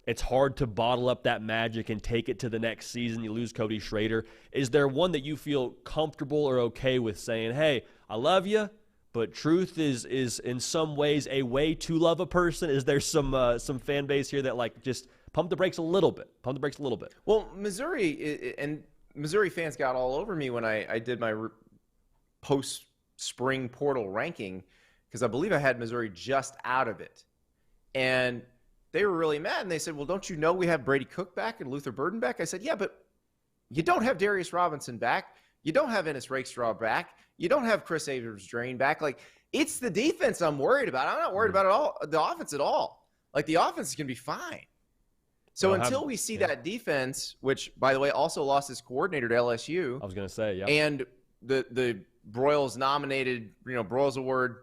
It's hard to bottle up that magic and take it to the next season. You lose Cody Schrader. Is there one that you feel comfortable or okay with saying, hey, I love you, but truth is in some ways a way to love a person? Is there some fan base here that like just pump the brakes a little bit? Pump the brakes a little bit. Well, Missouri fans got all over me when I did my post-spring portal ranking because I believe I had Missouri just out of it. And they were really mad, and they said, well, don't you know we have Brady Cook back and Luther Burden back? I said, yeah, but you don't have Darius Robinson back. You don't have Ennis Rakestraw back. You don't have Chris Abrams-Drain back. Like, it's the defense I'm worried about. I'm not worried about the offense at all. Like, the offense is going to be fine. So until we see that defense, which, by the way, also lost its coordinator to LSU. I was going to say, yeah. And the Broyles nominated, Broyles Award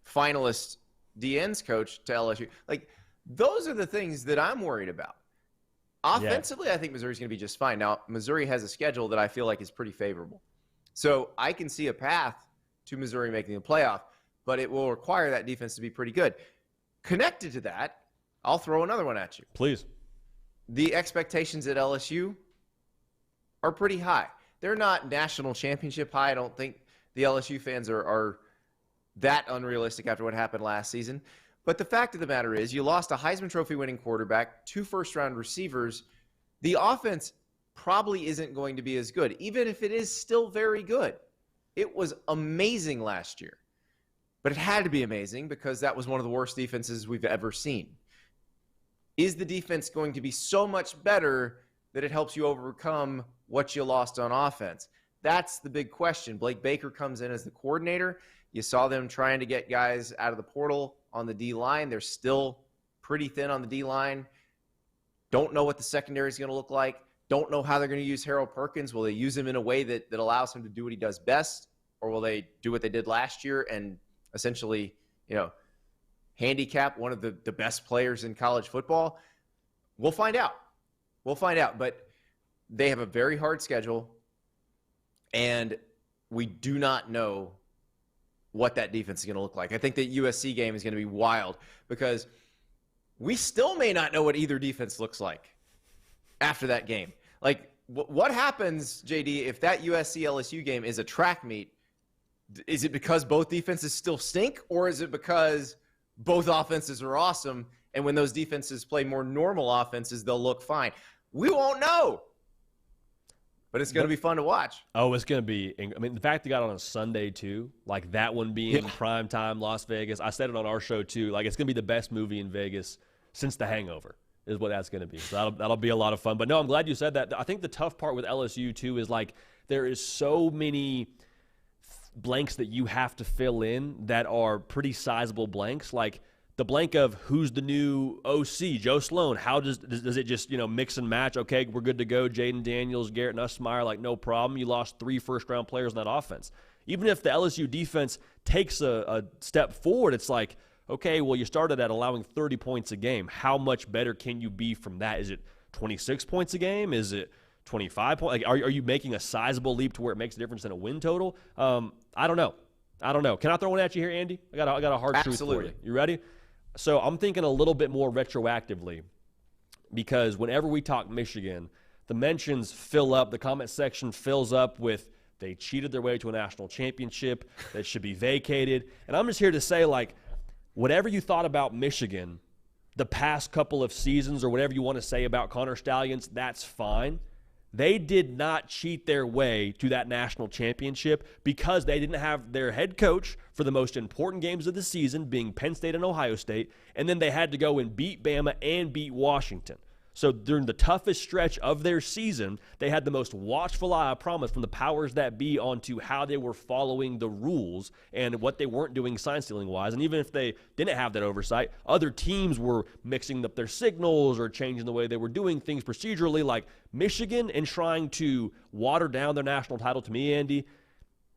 finalist DN's coach to LSU. Like, those are the things that I'm worried about. Offensively, I think Missouri's going to be just fine. Now, Missouri has a schedule that I feel like is pretty favorable. So I can see a path to Missouri making the playoff, but it will require that defense to be pretty good. Connected to that, I'll throw another one at you. Please. The expectations at LSU are pretty high. They're not national championship high. I don't think the LSU fans are that unrealistic after what happened last season. But the fact of the matter is you lost a Heisman Trophy winning quarterback, 2 first-round receivers. The offense probably isn't going to be as good, even if it is still very good. It was amazing last year. But it had to be amazing because that was one of the worst defenses we've ever seen. Is the defense going to be so much better that it helps you overcome what you lost on offense? That's the big question. Blake Baker comes in as the coordinator. You saw them trying to get guys out of the portal on the D-line. They're still pretty thin on the D-line. Don't know what the secondary is going to look like. Don't know how they're going to use Harold Perkins. Will they use him in a way that allows him to do what he does best? Or will they do what they did last year and essentially, handicap one of the best players in college football? We'll find out. But they have a very hard schedule, and we do not know what that defense is going to look like. I think that USC game is going to be wild because we still may not know what either defense looks like after that game. Like, what happens, JD, if that USC-LSU game is a track meet? Is it because both defenses still stink, or is it because both offenses are awesome, and when those defenses play more normal offenses, they'll look fine? We won't know. But it's going to be fun to watch. Oh, it's going to be. I mean, the fact they got on a Sunday, too, like that one being prime time Las Vegas. I said it on our show, too. Like, it's going to be the best movie in Vegas since The Hangover is what that's going to be. So that'll be a lot of fun. But, no, I'm glad you said that. I think the tough part with LSU, too, is, like, there is so many blanks that you have to fill in that are pretty sizable blanks. Like, the blank of who's the new OC, Joe Sloan. How does it just, mix and match? Okay, we're good to go. Jaden Daniels, Garrett Nussmeier, like no problem. You lost 3 first-round players in that offense. Even if the LSU defense takes a step forward, it's like, okay, well, you started at allowing 30 points a game. How much better can you be from that? Is it 26 points a game? Is it 25 points? Like, are you making a sizable leap to where it makes a difference in a win total? I don't know. Can I throw one at you here, Andy? I got a hard truth for you. You ready? So I'm thinking a little bit more retroactively because whenever we talk Michigan, the mentions fill up, the comment section fills up with they cheated their way to a national championship that should be vacated. And I'm just here to say, like, whatever you thought about Michigan the past couple of seasons or whatever you want to say about Connor Stallions, that's fine. They did not cheat their way to that national championship because they didn't have their head coach for the most important games of the season, being Penn State and Ohio State, and then they had to go and beat Bama and beat Washington. So during the toughest stretch of their season, they had the most watchful eye, I promise, from the powers that be onto how they were following the rules and what they weren't doing sign stealing-wise. And even if they didn't have that oversight, other teams were mixing up their signals or changing the way they were doing things procedurally, like Michigan, and trying to water down their national title. To me, Andy,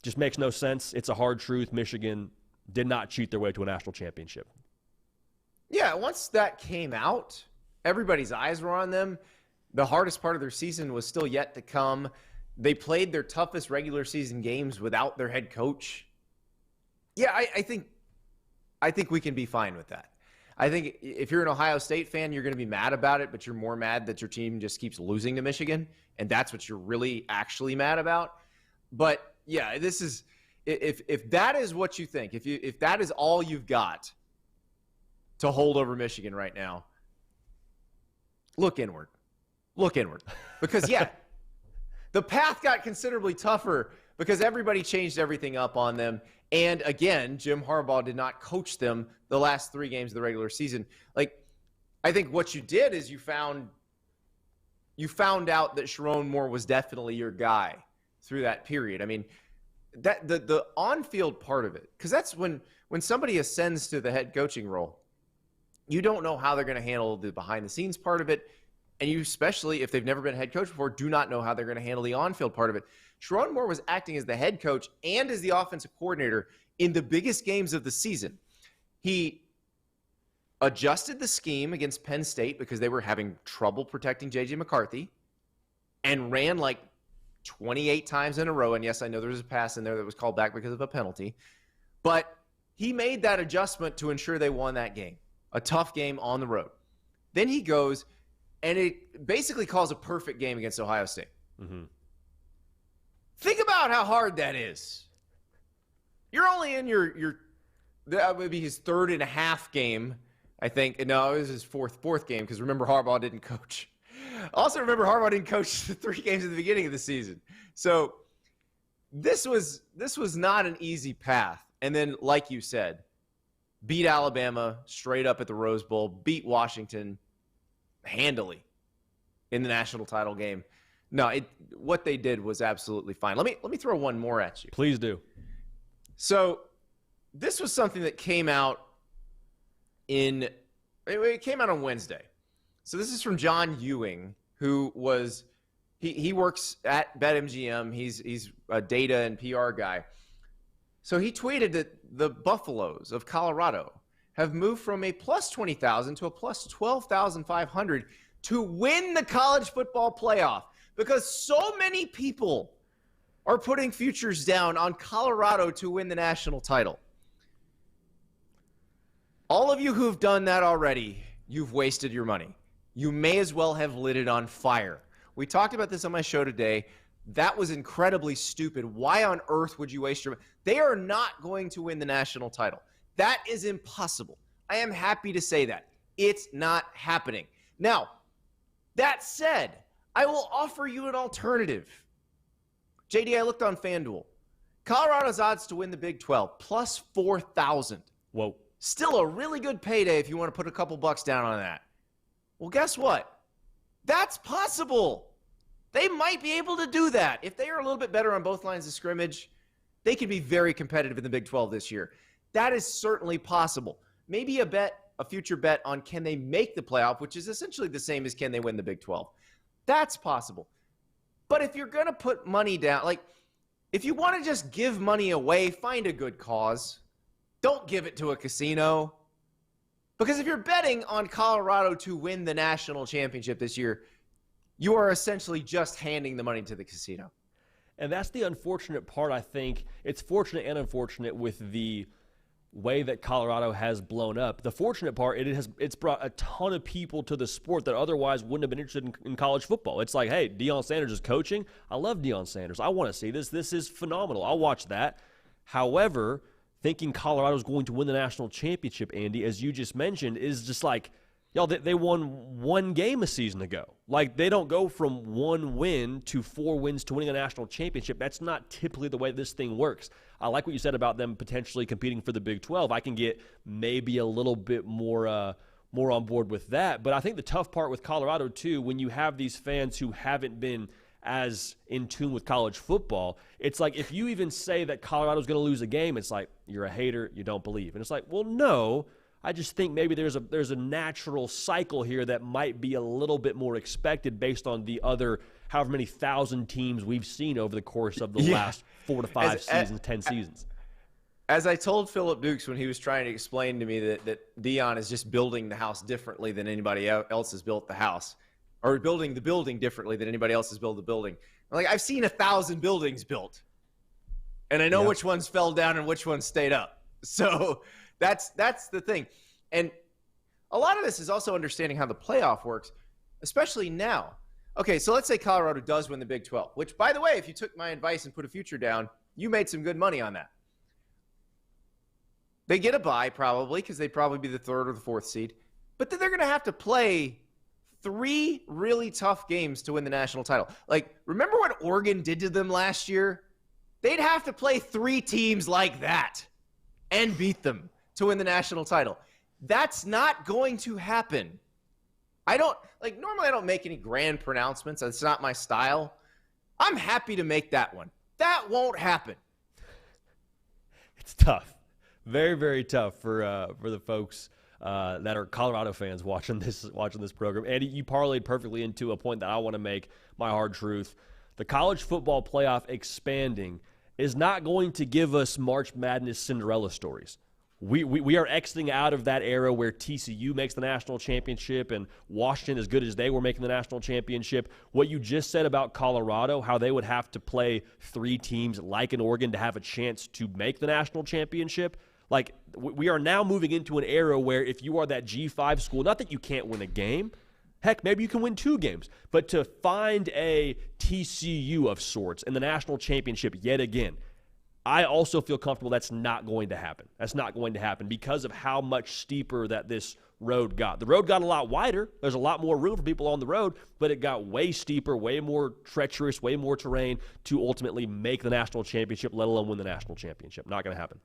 just makes no sense. It's a hard truth. Michigan did not cheat their way to a national championship. Yeah, once that came out, everybody's eyes were on them. The hardest part of their season was still yet to come. They played their toughest regular season games without their head coach. Yeah, I think we can be fine with that. I think if you're an Ohio State fan, you're going to be mad about it, but you're more mad that your team just keeps losing to Michigan, and that's what you're really actually mad about. But yeah, this is if that is what you think, if that is all you've got to hold over Michigan right now, look inward. Look inward. Because, yeah, the path got considerably tougher because everybody changed everything up on them. And, again, Jim Harbaugh did not coach them the last 3 games of the regular season. Like, I think what you did is you found out that Sharon Moore was definitely your guy through that period. I mean, that the on-field part of it, because that's when somebody ascends to the head coaching role, you don't know how they're going to handle the behind-the-scenes part of it, and you, especially if they've never been a head coach before, do not know how they're going to handle the on-field part of it. Sharon Moore was acting as the head coach and as the offensive coordinator in the biggest games of the season. He adjusted the scheme against Penn State because they were having trouble protecting J.J. McCarthy and ran like 28 times in a row. And, yes, I know there was a pass in there that was called back because of a penalty. But he made that adjustment to ensure they won that game. A tough game on the road. Then he goes and it basically calls a perfect game against Ohio State. Mm-hmm. Think about how hard that is. You're only in your that would be his 3.5 game, I think. No, it was his fourth game because remember Harbaugh didn't coach. Also remember Harbaugh didn't coach the 3 games at the beginning of the season. So this was not an easy path. And then, like you said, beat Alabama straight up at the Rose Bowl, beat Washington handily in the national title game. No, what they did was absolutely fine. Let me throw one more at you. Please do. So this was something that came out it came out on Wednesday. So this is from John Ewing, who was he works at BetMGM. He's a data and PR guy. So he tweeted that the Buffaloes of Colorado have moved from a plus 20,000 to a plus 12,500 to win the college football playoff because so many people are putting futures down on Colorado to win the national title. All of you who've done that already, you've wasted your money. You may as well have lit it on fire. We talked about this on my show today. That was incredibly stupid. Why on earth would you waste your money? They are not going to win the national title. That is impossible. I am happy to say that. It's not happening. Now, that said, I will offer you an alternative. JD, I looked on FanDuel. Colorado's odds to win the Big 12, plus 4,000. Whoa. Still a really good payday if you want to put a couple bucks down on that. Well, guess what? That's possible. They might be able to do that. If they are a little bit better on both lines of scrimmage, they can be very competitive in the Big 12 this year. That is certainly possible. Maybe a future bet on can they make the playoff, which is essentially the same as can they win the Big 12. That's possible. But if you're going to put money down, like if you want to just give money away, find a good cause. Don't give it to a casino. Because if you're betting on Colorado to win the national championship this year, you are essentially just handing the money to the casino. And that's the unfortunate part, I think. It's fortunate and unfortunate with the way that Colorado has blown up. The fortunate part, it's brought a ton of people to the sport that otherwise wouldn't have been interested in college football. It's like, hey, Deion Sanders is coaching. I love Deion Sanders. I want to see this. This is phenomenal. I'll watch that. However, thinking Colorado's going to win the national championship, Andy, as you just mentioned, is just like Y'all, they won one game a season ago. Like, they don't go from one win to 4 wins to winning a national championship. That's not typically the way this thing works. I like what you said about them potentially competing for the Big 12. I can get maybe a little bit more on board with that. But I think the tough part with Colorado, too, when you have these fans who haven't been as in tune with college football, it's like if you even say that Colorado's going to lose a game, it's like you're a hater, you don't believe. And it's like, well, no. I just think maybe there's a natural cycle here that might be a little bit more expected based on the other however many thousand teams we've seen over the course of the last 4 to 5 seasons, 10 seasons. As I told Philip Dukes when he was trying to explain to me that Deion is just building the house differently than anybody else has built the house, or building the building differently than anybody else has built the building. I'm like, I've seen 1,000 buildings built, and I know which ones fell down and which ones stayed up. So that's the thing. And a lot of this is also understanding how the playoff works, especially now. Okay, so let's say Colorado does win the Big 12, which, by the way, if you took my advice and put a future down, you made some good money on that. They get a bye probably because they'd probably be the 3rd or the 4th seed. But then they're going to have to play 3 really tough games to win the national title. Like, remember what Oregon did to them last year? They'd have to play 3 teams like that and beat them to win the national title. That's not going to happen. Normally I don't make any grand pronouncements. That's not my style. I'm happy to make that one. That won't happen. It's tough. Very, very tough for the folks that are Colorado fans watching this program. And you parlayed perfectly into a point that I want to make, my hard truth. The college football playoff expanding is not going to give us March Madness Cinderella stories. We are exiting out of that era where TCU makes the national championship and Washington, as good as they were making the national championship. What you just said about Colorado, how they would have to play 3 teams like an Oregon to have a chance to make the national championship. Like, we are now moving into an era where if you are that G5 school, not that you can't win a game, heck, maybe you can win 2 games, but to find a TCU of sorts in the national championship yet again, I also feel comfortable that's not going to happen. That's not going to happen because of how much steeper that this road got. The road got a lot wider. There's a lot more room for people on the road, but it got way steeper, way more treacherous, way more terrain to ultimately make the national championship, let alone win the national championship. Not going to happen.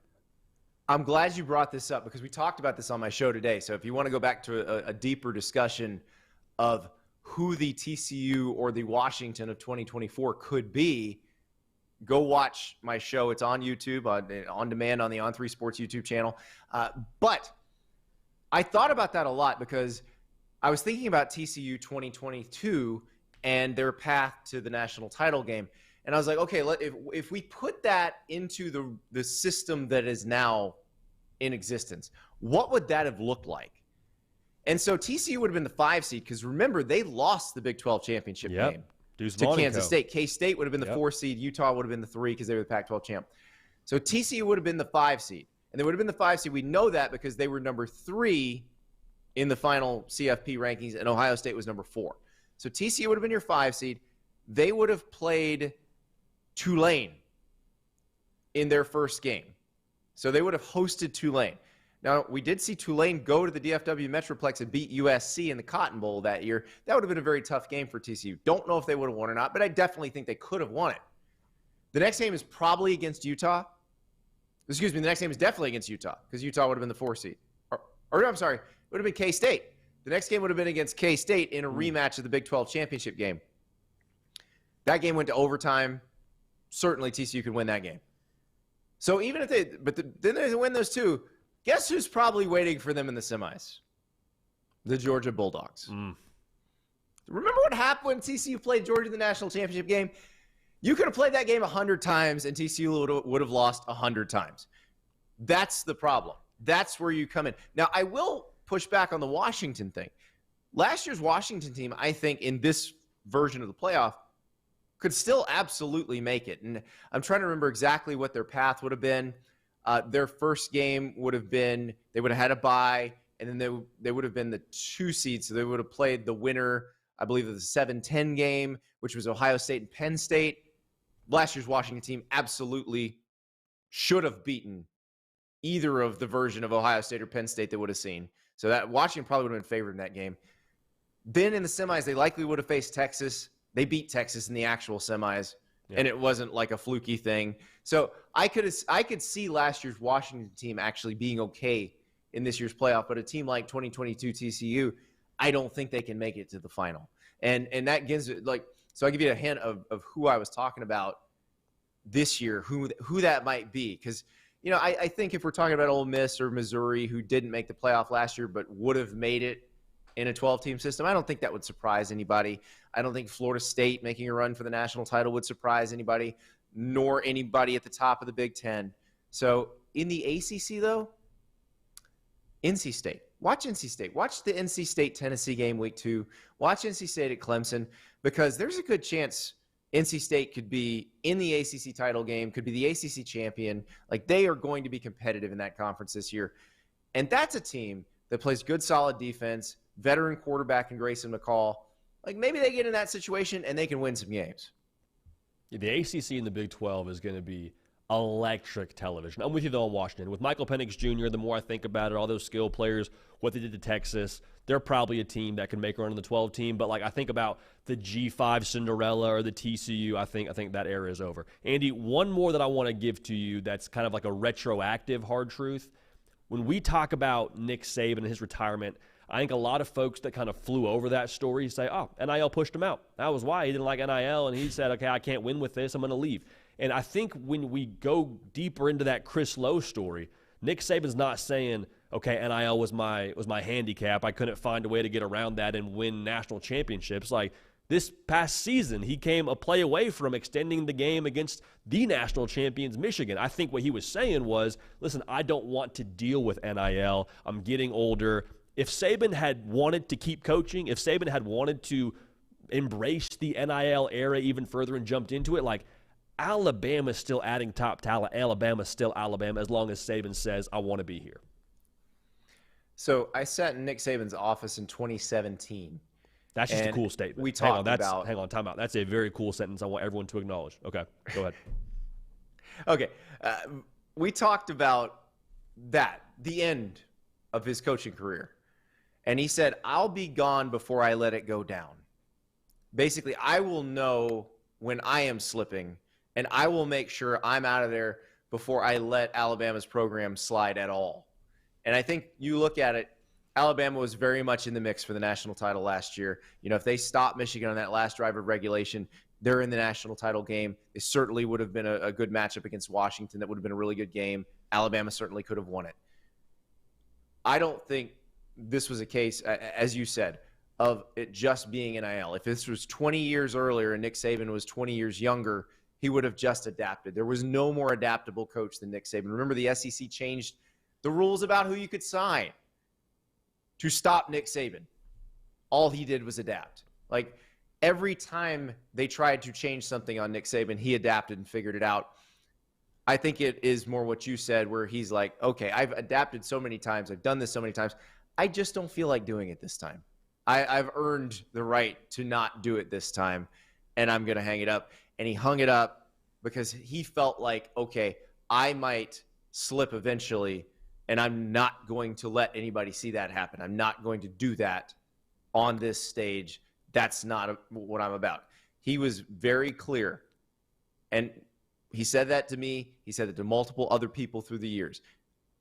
I'm glad you brought this up because we talked about this on my show today. So if you want to go back to a deeper discussion of who the TCU or the Washington of 2024 could be, go watch my show. It's on YouTube, on demand on the On3 Sports YouTube channel. But I thought about that a lot because I was thinking about TCU 2022 and their path to the national title game. And I was like, okay, if we put that into the system that is now in existence, what would that have looked like? And so TCU would have been the 5 seed because remember, they lost the Big 12 championship game to Kansas State. K-State would have been the 4 seed. Utah would have been the 3 because they were the Pac-12 champ. So TCU would have been the 5 seed. And they would have been the 5 seed. We know that because they were number 3 in the final CFP rankings, and Ohio State was number 4. So TCU would have been your 5 seed. They would have played Tulane in their first game. So they would have hosted Tulane. Now, we did see Tulane go to the DFW Metroplex and beat USC in the Cotton Bowl that year. That would have been a very tough game for TCU. Don't know if they would have won or not, but I definitely think they could have won it. The next game is probably against Utah. Excuse me, the next game is definitely against Utah because Utah would have been the 4 seed. Or I'm sorry, it would have been K-State. The next game would have been against K-State in a rematch of the Big 12 championship game. That game went to overtime. Certainly TCU could win that game. So even if then they win those 2, guess who's probably waiting for them in the semis? The Georgia Bulldogs. Remember what happened when TCU played Georgia in the national championship game? You could have played that game 100 times and TCU would have lost 100 times. That's the problem. That's where you come in. Now, I will push back on the Washington thing. Last year's Washington team, I think, in this version of the playoff, could still absolutely make it. And I'm trying to remember exactly what their path would have been. Their first game would have been, they would have had a bye, and then they would have been the 2 seed. So they would have played the winner, I believe, of the 7-10 game, which was Ohio State and Penn State. Last year's Washington team absolutely should have beaten either of the version of Ohio State or Penn State they would have seen. So that Washington probably would have been favored in that game. Then in the semis, they likely would have faced Texas. They beat Texas in the actual semis, and it wasn't like a fluky thing. So I could see last year's Washington team actually being okay in this year's playoff, but a team like 2022 TCU, I don't think they can make it to the final. And that gives it so I'll give you a hint of who I was talking about this year, who that might be. Because, I think if we're talking about Ole Miss or Missouri who didn't make the playoff last year but would have made it in a 12-team system, I don't think that would surprise anybody. I don't think Florida State making a run for the national title would surprise anybody, nor anybody at the top of the Big Ten. So in the ACC, though, NC State. Watch NC State. Watch the NC State-Tennessee game week 2. Watch NC State at Clemson, because there's a good chance NC State could be in the ACC title game, could be the ACC champion. Like, they are going to be competitive in that conference this year. And that's a team that plays good, solid defense, veteran quarterback in Grayson McCall. Like, maybe they get in that situation and they can win some games. The ACC and the Big 12 is going to be electric television. I'm with you, though, on Washington. With Michael Penix Jr., the more I think about it, all those skill players, what they did to Texas, they're probably a team that can make a run in the 12 team. But, I think about the G5 Cinderella or the TCU, I think that era is over. Andy, one more that I want to give to you that's kind of like a retroactive hard truth. When we talk about Nick Saban and his retirement, I think a lot of folks that kind of flew over that story say, oh, NIL pushed him out. That was why he didn't like NIL, and he said, okay, I can't win with this. I'm going to leave. And I think when we go deeper into that Chris Lowe story, Nick Saban's not saying, okay, NIL was my handicap. I couldn't find a way to get around that and win national championships. Like, this past season, he came a play away from extending the game against the national champions, Michigan. I think what he was saying was, listen, I don't want to deal with NIL. I'm getting older. If Saban had wanted to keep coaching, if Saban had wanted to embrace the NIL era even further and jumped into it, Alabama's still adding top talent. Alabama's still Alabama as long as Saban says, I want to be here. So I sat in Nick Saban's office in 2017. That's just a cool statement. We talked hang on, time out. That's a very cool sentence I want everyone to acknowledge. Okay, go ahead. Okay. We talked about the end of his coaching career. And he said, I'll be gone before I let it go down. Basically, I will know when I am slipping, and I will make sure I'm out of there before I let Alabama's program slide at all. And I think you look at it, Alabama was very much in the mix for the national title last year. If they stopped Michigan on that last drive of regulation, they're in the national title game. It certainly would have been a good matchup against Washington. That would have been a really good game. Alabama certainly could have won it. I don't think this was a case, as you said, of it just being NIL. If this was 20 years earlier and Nick Saban was 20 years younger, he would have just adapted. There was no more adaptable coach than Nick Saban. Remember, the SEC changed the rules about who you could sign to stop Nick Saban. All he did was adapt. Every time they tried to change something on Nick Saban, he adapted and figured it out. I think it is more what you said, where he's like, okay, I've adapted so many times. I've done this so many times. I just don't feel like doing it this time. I've earned the right to not do it this time, and I'm going to hang it up. And he hung it up because he felt like, okay, I might slip eventually, and I'm not going to let anybody see that happen. I'm not going to do that on this stage. That's not what I'm about. He was very clear, and he said that to me. He said it to multiple other people through the years.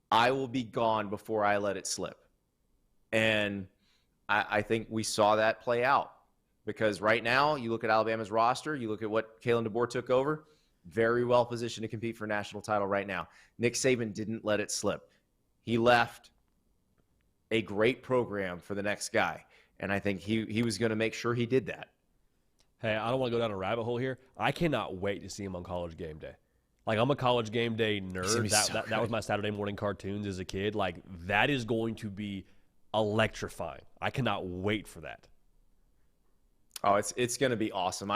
I will be gone before I let it slip. And I think we saw that play out, because right now you look at Alabama's roster, you look at what Kalen DeBoer took over, very well positioned to compete for a national title right now. Nick Saban didn't let it slip. He left a great program for the next guy, and I think he was going to make sure he did that. Hey, I don't want to go down a rabbit hole here. I cannot wait to see him on College Game Day. I'm a College Game Day nerd. That was my Saturday morning cartoons as a kid. That is going to be electrifying. I cannot wait for that. Oh, it's going to be awesome.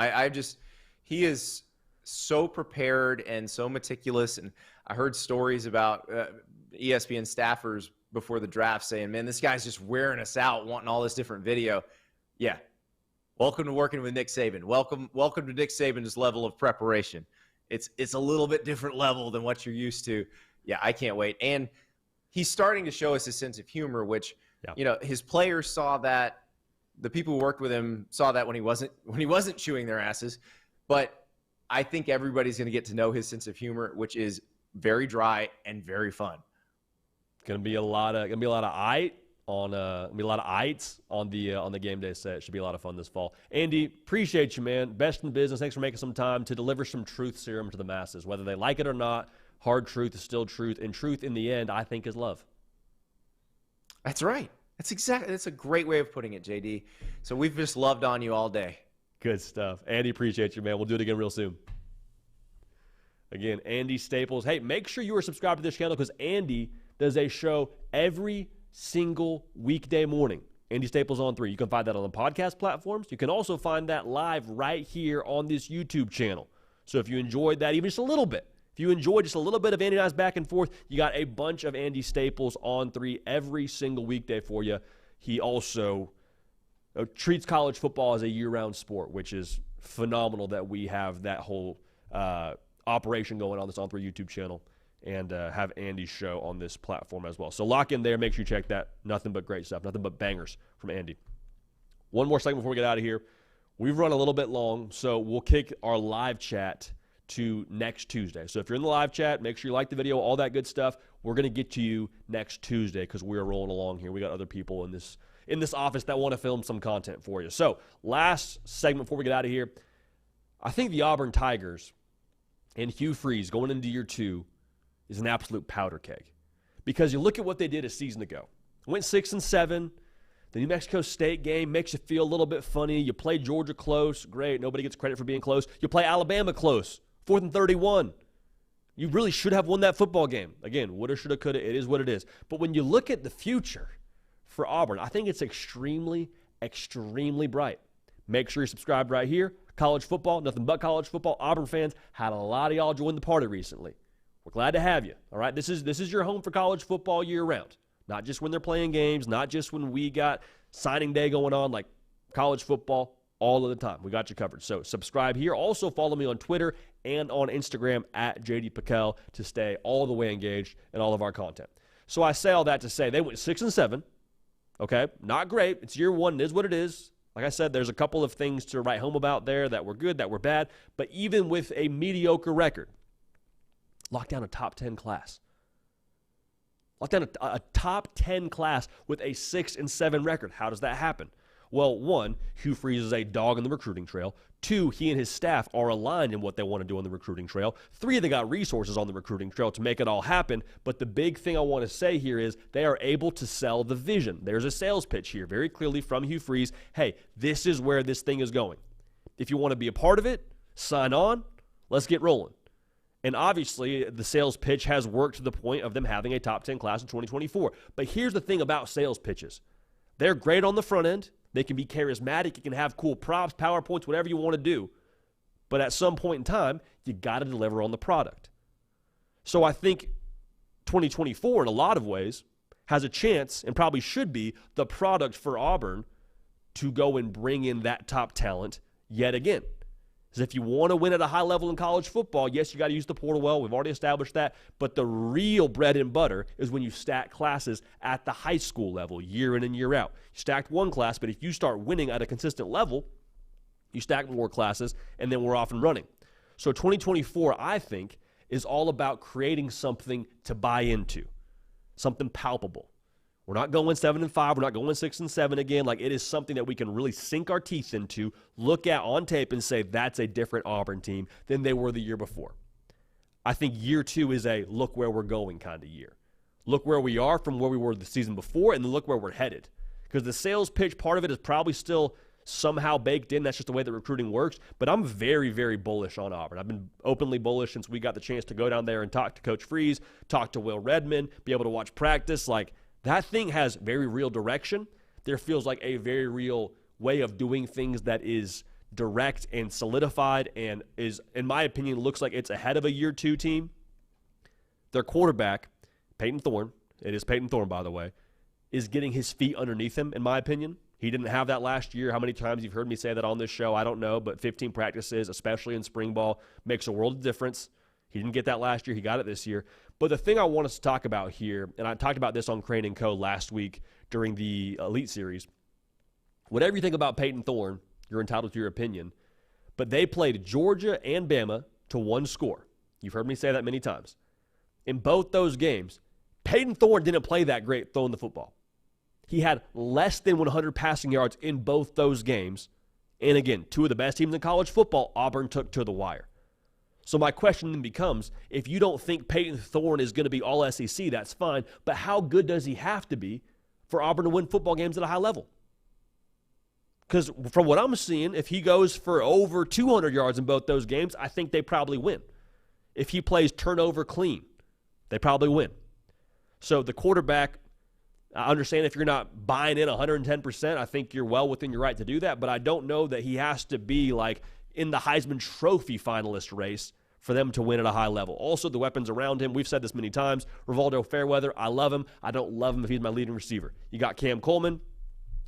He is so prepared and so meticulous. And I heard stories about ESPN staffers before the draft saying, man, this guy's just wearing us out, wanting all this different video. Yeah. Welcome to working with Nick Saban. Welcome to Nick Saban's level of preparation. It's a little bit different level than what you're used to. Yeah, I can't wait. And he's starting to show us a sense of humor, which Yeah. His players saw that. The people who worked with him saw that when he wasn't chewing their asses. But I think everybody's going to get to know his sense of humor, which is very dry and very fun. Gonna be a lot of ites on the game day set. Should be a lot of fun this fall. Andy, appreciate you, man. Best in the business. Thanks for making some time to deliver some truth serum to the masses, whether they like it or not. Hard truth is still truth, and truth in the end, I think, is love. That's right. That's a great way of putting it, JD. So we've just loved on you all day. Good stuff. Andy, appreciate you, man. We'll do it again real soon. Again, Andy Staples. Hey, make sure you are subscribed to this channel because Andy does a show every single weekday morning. Andy Staples on 3. You can find that on the podcast platforms. You can also find that live right here on this YouTube channel. So if you enjoyed that even just a little bit, if you enjoyed just a little bit of Andy and I's back and forth, you got a bunch of Andy Staples on 3 every single weekday for you. He also treats college football as a year-round sport, which is phenomenal that we have that whole operation going on this On 3 YouTube channel and have Andy's show on this platform as well. So lock in there. Make sure you check that. Nothing but great stuff. Nothing but bangers from Andy. One more segment before we get out of here. We've run a little bit long, so we'll kick our live chat to next Tuesday. So if you're in the live chat, make sure you like the video, all that good stuff. We're going to get to you next Tuesday because we're rolling along here. We got other people in this office that want to film some content for you. So last segment before we get out of here, I think the Auburn Tigers and Hugh Freeze going into year 2 is an absolute powder keg. Because you look at what they did a season ago. Went 6-7. The New Mexico State game makes you feel a little bit funny. You play Georgia close. Great. Nobody gets credit for being close. You play Alabama close. 4th and 31. You really should have won that football game. Again, woulda, shoulda, coulda. It is what it is. But when you look at the future for Auburn, I think it's extremely, extremely bright. Make sure you're subscribed right here. College football, nothing but college football. Auburn fans, had a lot of y'all join the party recently. We're glad to have you. All right, this is your home for college football year round. Not just when they're playing games, not just when we got signing day going on, like college football all of the time. We got you covered. So subscribe here. Also follow me on Twitter and on Instagram at JD Pickell to stay all the way engaged in all of our content. So I say all that to say they went 6-7. Okay, not great. It's year 1. It is what it is. Like I said, there's a couple of things to write home about there that were good, that were bad. But even with a mediocre record, lock down a top 10 class. Lock down a top 10 class with a 6-7 record. How does that happen? Well, 1, Hugh Freeze is a dog on the recruiting trail. 2, he and his staff are aligned in what they want to do on the recruiting trail. 3, they got resources on the recruiting trail to make it all happen. But the big thing I want to say here is they are able to sell the vision. There's a sales pitch here very clearly from Hugh Freeze. Hey, this is where this thing is going. If you want to be a part of it, sign on. Let's get rolling. And obviously, the sales pitch has worked to the point of them having a top 10 class in 2024. But here's the thing about sales pitches. They're great on the front end. They can be charismatic. You can have cool props, PowerPoints, whatever you want to do. But at some point in time, you got to deliver on the product. So I think 2024, in a lot of ways, has a chance and probably should be the product for Auburn to go and bring in that top talent yet again. Because if you want to win at a high level in college football, yes, you got to use the portal well. We've already established that. But the real bread and butter is when you stack classes at the high school level, year in and year out. You stacked one class, but if you start winning at a consistent level, you stack more classes, and then we're off and running. So 2024, I think, is all about creating something to buy into, something palpable. We're not going 7-5. We're not going 6-7 again. Like, it is something that we can really sink our teeth into, look at on tape, and say that's a different Auburn team than they were the year before. I think year 2 is a look where we're going kind of year. Look where we are from where we were the season before, and then look where we're headed. Because the sales pitch part of it is probably still somehow baked in. That's just the way that recruiting works. But I'm very, very bullish on Auburn. I've been openly bullish since we got the chance to go down there and talk to Coach Freeze, talk to Will Redmond, be able to watch practice. Like, that thing has very real direction. There feels like a very real way of doing things that is direct and solidified and is, in my opinion, looks like it's ahead of a year 2 team. Their quarterback, Peyton Thorne, it is Peyton Thorne, by the way, is getting his feet underneath him, in my opinion. He didn't have that last year. How many times you've heard me say that on this show, I don't know, but 15 practices, especially in spring ball, makes a world of difference. He didn't get that last year. He got it this year. But the thing I want us to talk about here, and I talked about this on Crane & Co. last week during the Elite Series, whatever you think about Peyton Thorne, you're entitled to your opinion, but they played Georgia and Bama to one score. You've heard me say that many times. In both those games, Peyton Thorne didn't play that great throwing the football. He had less than 100 passing yards in both those games. And again, two of the best teams in college football, Auburn took to the wire. So my question then becomes, if you don't think Peyton Thorne is going to be all SEC, that's fine. But how good does he have to be for Auburn to win football games at a high level? Because from what I'm seeing, if he goes for over 200 yards in both those games, I think they probably win. If he plays turnover clean, they probably win. So the quarterback, I understand if you're not buying in 110%, I think you're well within your right to do that, but I don't know that he has to be like in the Heisman Trophy finalist race for them to win at a high level. Also, the weapons around him, we've said this many times, Rivaldo Fairweather, I love him. I don't love him if he's my leading receiver. You got Cam Coleman.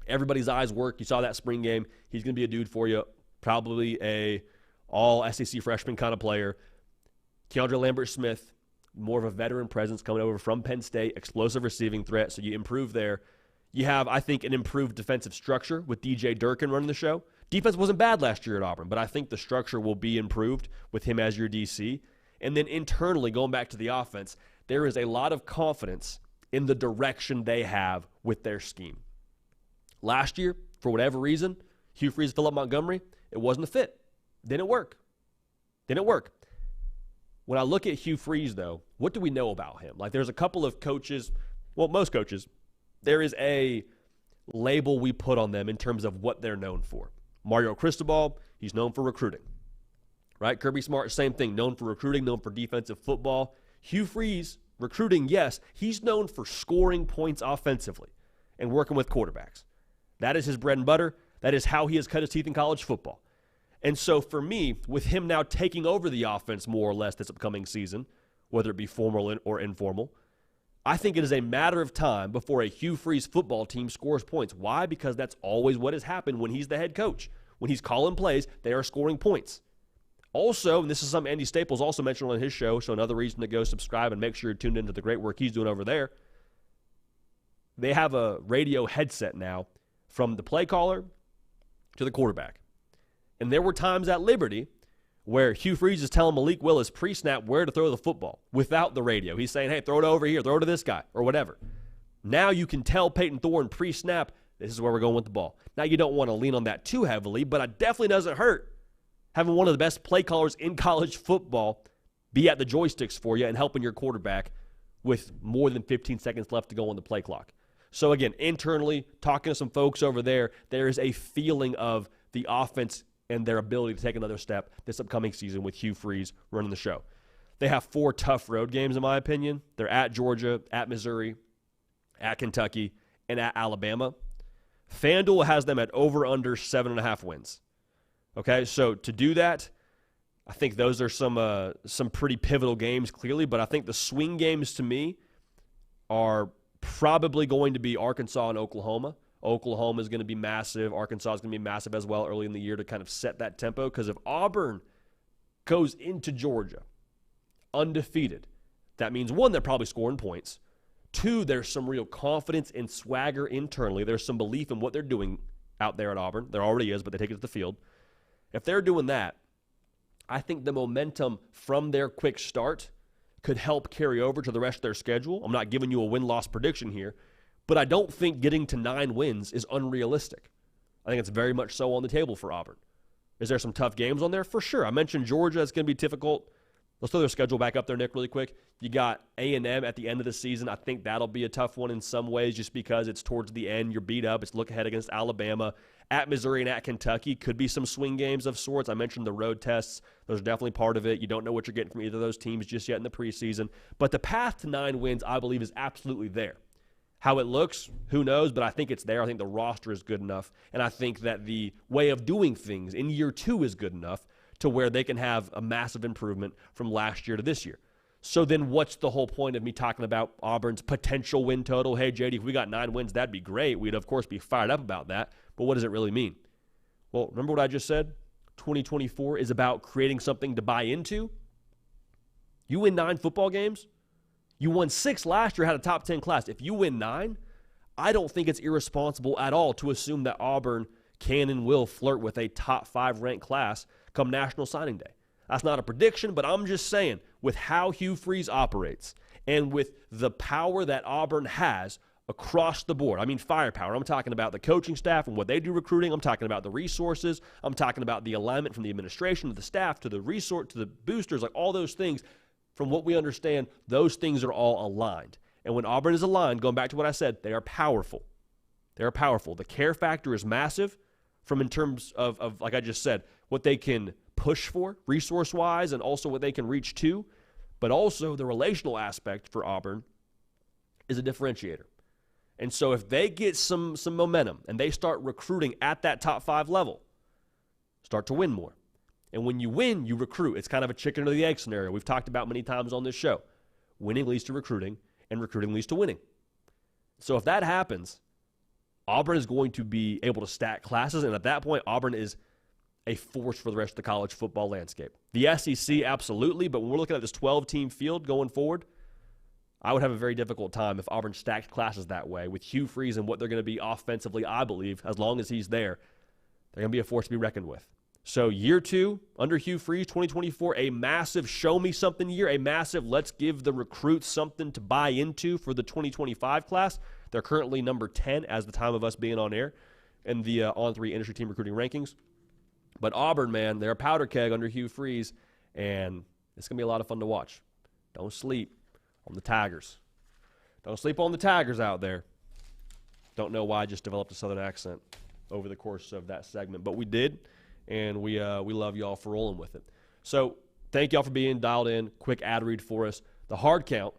Everybody's eyes work. You saw that spring game. He's going to be a dude for you, probably a all-SEC freshman kind of player. Keandre Lambert-Smith, more of a veteran presence coming over from Penn State, explosive receiving threat, so you improve there. You have, I think, an improved defensive structure with DJ Durkin running the show. Defense wasn't bad last year at Auburn, but I think the structure will be improved with him as your DC. And then internally, going back to the offense, there is a lot of confidence in the direction they have with their scheme. Last year, for whatever reason, Hugh Freeze, Philip Montgomery, it wasn't a fit. Didn't work. When I look at Hugh Freeze, though, what do we know about him? Like, there's a couple of coaches, well, most coaches, there is a label we put on them in terms of what they're known for. Mario Cristobal, he's known for recruiting, right? Kirby Smart, same thing, known for recruiting, known for defensive football. Hugh Freeze, recruiting, yes, he's known for scoring points offensively and working with quarterbacks. That is his bread and butter. That is how he has cut his teeth in college football. And so for me, with him now taking over the offense more or less this upcoming season, whether it be formal or informal, I think it is a matter of time before a Hugh Freeze football team scores points. Why? Because that's always what has happened when he's the head coach. When he's calling plays, they are scoring points. Also, and this is something Andy Staples also mentioned on his show, so another reason to go subscribe and make sure you're tuned into the great work he's doing over there. They have a radio headset now from the play caller to the quarterback. And there were times at Liberty where Hugh Freeze is telling Malik Willis pre-snap where to throw the football without the radio. He's saying, hey, throw it over here, throw it to this guy, or whatever. Now you can tell Peyton Thorne pre-snap, this is where we're going with the ball. Now you don't want to lean on that too heavily, but it definitely doesn't hurt having one of the best play callers in college football be at the joysticks for you and helping your quarterback with more than 15 seconds left to go on the play clock. So again, internally, talking to some folks over there, there is a feeling of the offense and their ability to take another step this upcoming season with Hugh Freeze running the show. They have 4 tough road games, in my opinion. They're at Georgia, at Missouri, at Kentucky, and at Alabama. FanDuel has them at over/under 7.5 wins. Okay, so to do that, I think those are some pretty pivotal games, clearly, but I think the swing games to me are probably going to be Arkansas and Oklahoma. Oklahoma is going to be massive. Arkansas is going to be massive as well early in the year to kind of set that tempo. Because if Auburn goes into Georgia undefeated, that means, 1, they're probably scoring points. 2, there's some real confidence and swagger internally. There's some belief in what they're doing out there at Auburn. There already is, but they take it to the field. If they're doing that, I think the momentum from their quick start could help carry over to the rest of their schedule. I'm not giving you a win-loss prediction here, but I don't think getting to 9 wins is unrealistic. I think it's very much so on the table for Auburn. Is there some tough games on there? For sure. I mentioned Georgia. It's going to be difficult. Let's throw their schedule back up there, Nick, really quick. You got A&M at the end of the season. I think that'll be a tough one in some ways just because it's towards the end. You're beat up. It's look ahead against Alabama. At Missouri and at Kentucky could be some swing games of sorts. I mentioned the road tests. Those are definitely part of it. You don't know what you're getting from either of those teams just yet in the preseason. But the path to 9 wins, I believe, is absolutely there. How it looks, who knows, but I think it's there. I think the roster is good enough, and I think that the way of doing things in year 2 is good enough to where they can have a massive improvement from last year to this year. So then what's the whole point of me talking about Auburn's potential win total? Hey, JD, if we got 9 wins, that'd be great. We'd, of course, be fired up about that, but what does it really mean? Well, remember what I just said? 2024 is about creating something to buy into. You win 9 football games, You won 6 last year, had a top 10 class. If you win 9, I don't think it's irresponsible at all to assume that Auburn can and will flirt with a top 5 ranked class come National Signing Day. That's not a prediction, but I'm just saying, with how Hugh Freeze operates and with the power that Auburn has across the board. I mean, firepower. I'm talking about the coaching staff and what they do recruiting. I'm talking about the resources. I'm talking about the alignment from the administration to the staff to the resort to the boosters, like all those things. From what we understand, those things are all aligned. And when Auburn is aligned, going back to what I said, they are powerful. They are powerful. The care factor is massive from in terms of like I just said, what they can push for resource-wise and also what they can reach to. But also the relational aspect for Auburn is a differentiator. And so if they get some momentum and they start recruiting at that top 5 level, start to win more. And when you win, you recruit. It's kind of a chicken or the egg scenario we've talked about many times on this show. Winning leads to recruiting, and recruiting leads to winning. So if that happens, Auburn is going to be able to stack classes, and at that point, Auburn is a force for the rest of the college football landscape. The SEC, absolutely, but when we're looking at this 12-team field going forward, I would have a very difficult time if Auburn stacked classes that way with Hugh Freeze and what they're going to be offensively, I believe, as long as he's there. They're going to be a force to be reckoned with. So year 2, under Hugh Freeze, 2024, a massive show-me-something year, a massive let's give the recruits something to buy into for the 2025 class. They're currently number 10 as the time of us being on air in the On3 industry team recruiting rankings. But Auburn, man, they're a powder keg under Hugh Freeze, and it's going to be a lot of fun to watch. Don't sleep on the Tigers. Don't sleep on the Tigers out there. Don't know why I just developed a southern accent over the course of that segment, but we did. And we love y'all for rolling with it. So thank y'all for being dialed in. Quick ad read for us. The Hard Count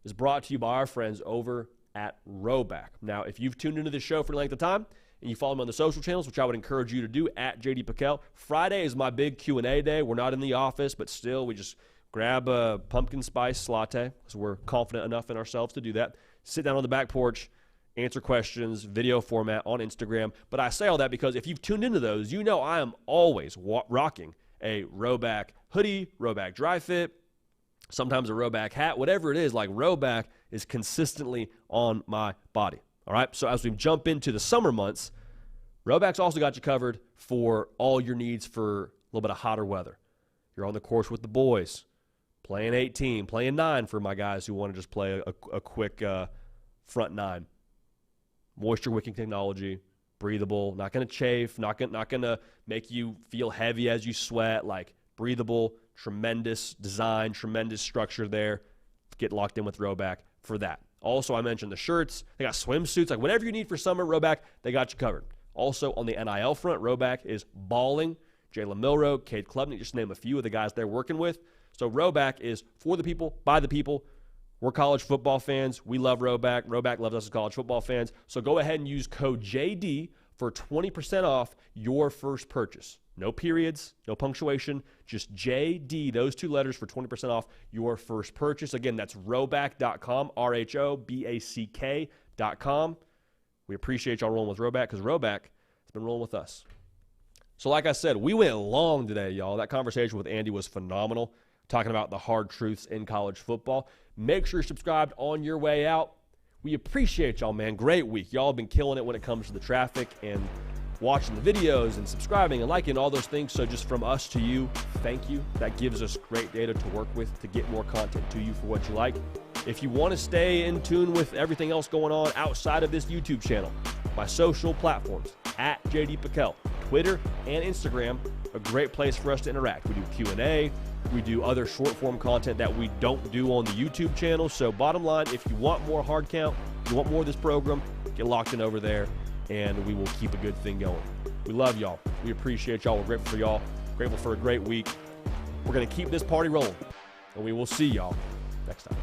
is brought to you by our friends over at Rowback. Now, if you've tuned into this show for any length of time and you follow me on the social channels, which I would encourage you to do, at JD Pickell, Friday is my big Q&A day. We're not in the office, but still we just grab a pumpkin spice latte because we're confident enough in ourselves to do that. Sit down on the back porch, answer questions, video format on Instagram. But I say all that because if you've tuned into those, you know I am always rocking a Rowback hoodie, Rowback dry fit, sometimes a Rowback hat, whatever it is, like Rowback is consistently on my body. All right, so as we jump into the summer months, Rowback's also got you covered for all your needs for a little bit of hotter weather. You're on the course with the boys, playing 18, playing 9 for my guys who want to just play a quick front 9. Moisture wicking technology, breathable, not going to chafe, not going to make you feel heavy as you sweat, like breathable, tremendous design, tremendous structure there. Get locked in with Rowback for that. Also, I mentioned the shirts. They got swimsuits, like whatever you need for summer, Rowback, they got you covered. Also, on the NIL front, Rowback is balling. Jalen Milroe, Cade Klubnik, just to name a few of the guys they're working with. So Rowback is for the people, by the people. We're college football fans. We love Rowback. Rowback loves us as college football fans. So go ahead and use code JD for 20% off your first purchase. No periods, no punctuation, just JD, those 2 letters for 20% off your first purchase. Again, that's rowback.com, RHOBACK.com. We appreciate y'all rolling with Rowback because Rowback has been rolling with us. So like I said, we went long today, y'all. That conversation with Andy was phenomenal, talking about the hard truths in college football. Make sure you're subscribed on your way out. We appreciate y'all, man. Great week. Y'all have been killing it when it comes to the traffic and watching the videos and subscribing and liking all those things. So just from us to you, thank you. That gives us great data to work with to get more content to you for what you like. If you want to stay in tune with everything else going on outside of this YouTube channel, my social platforms, at JD Pickell, Twitter and Instagram, a great place for us to interact. We do Q&A. We do other short-form content that we don't do on the YouTube channel. So bottom line, if you want more Hard Count, you want more of this program, get locked in over there, and we will keep a good thing going. We love y'all. We appreciate y'all. We're grateful for y'all. Grateful for a great week. We're going to keep this party rolling, and we will see y'all next time.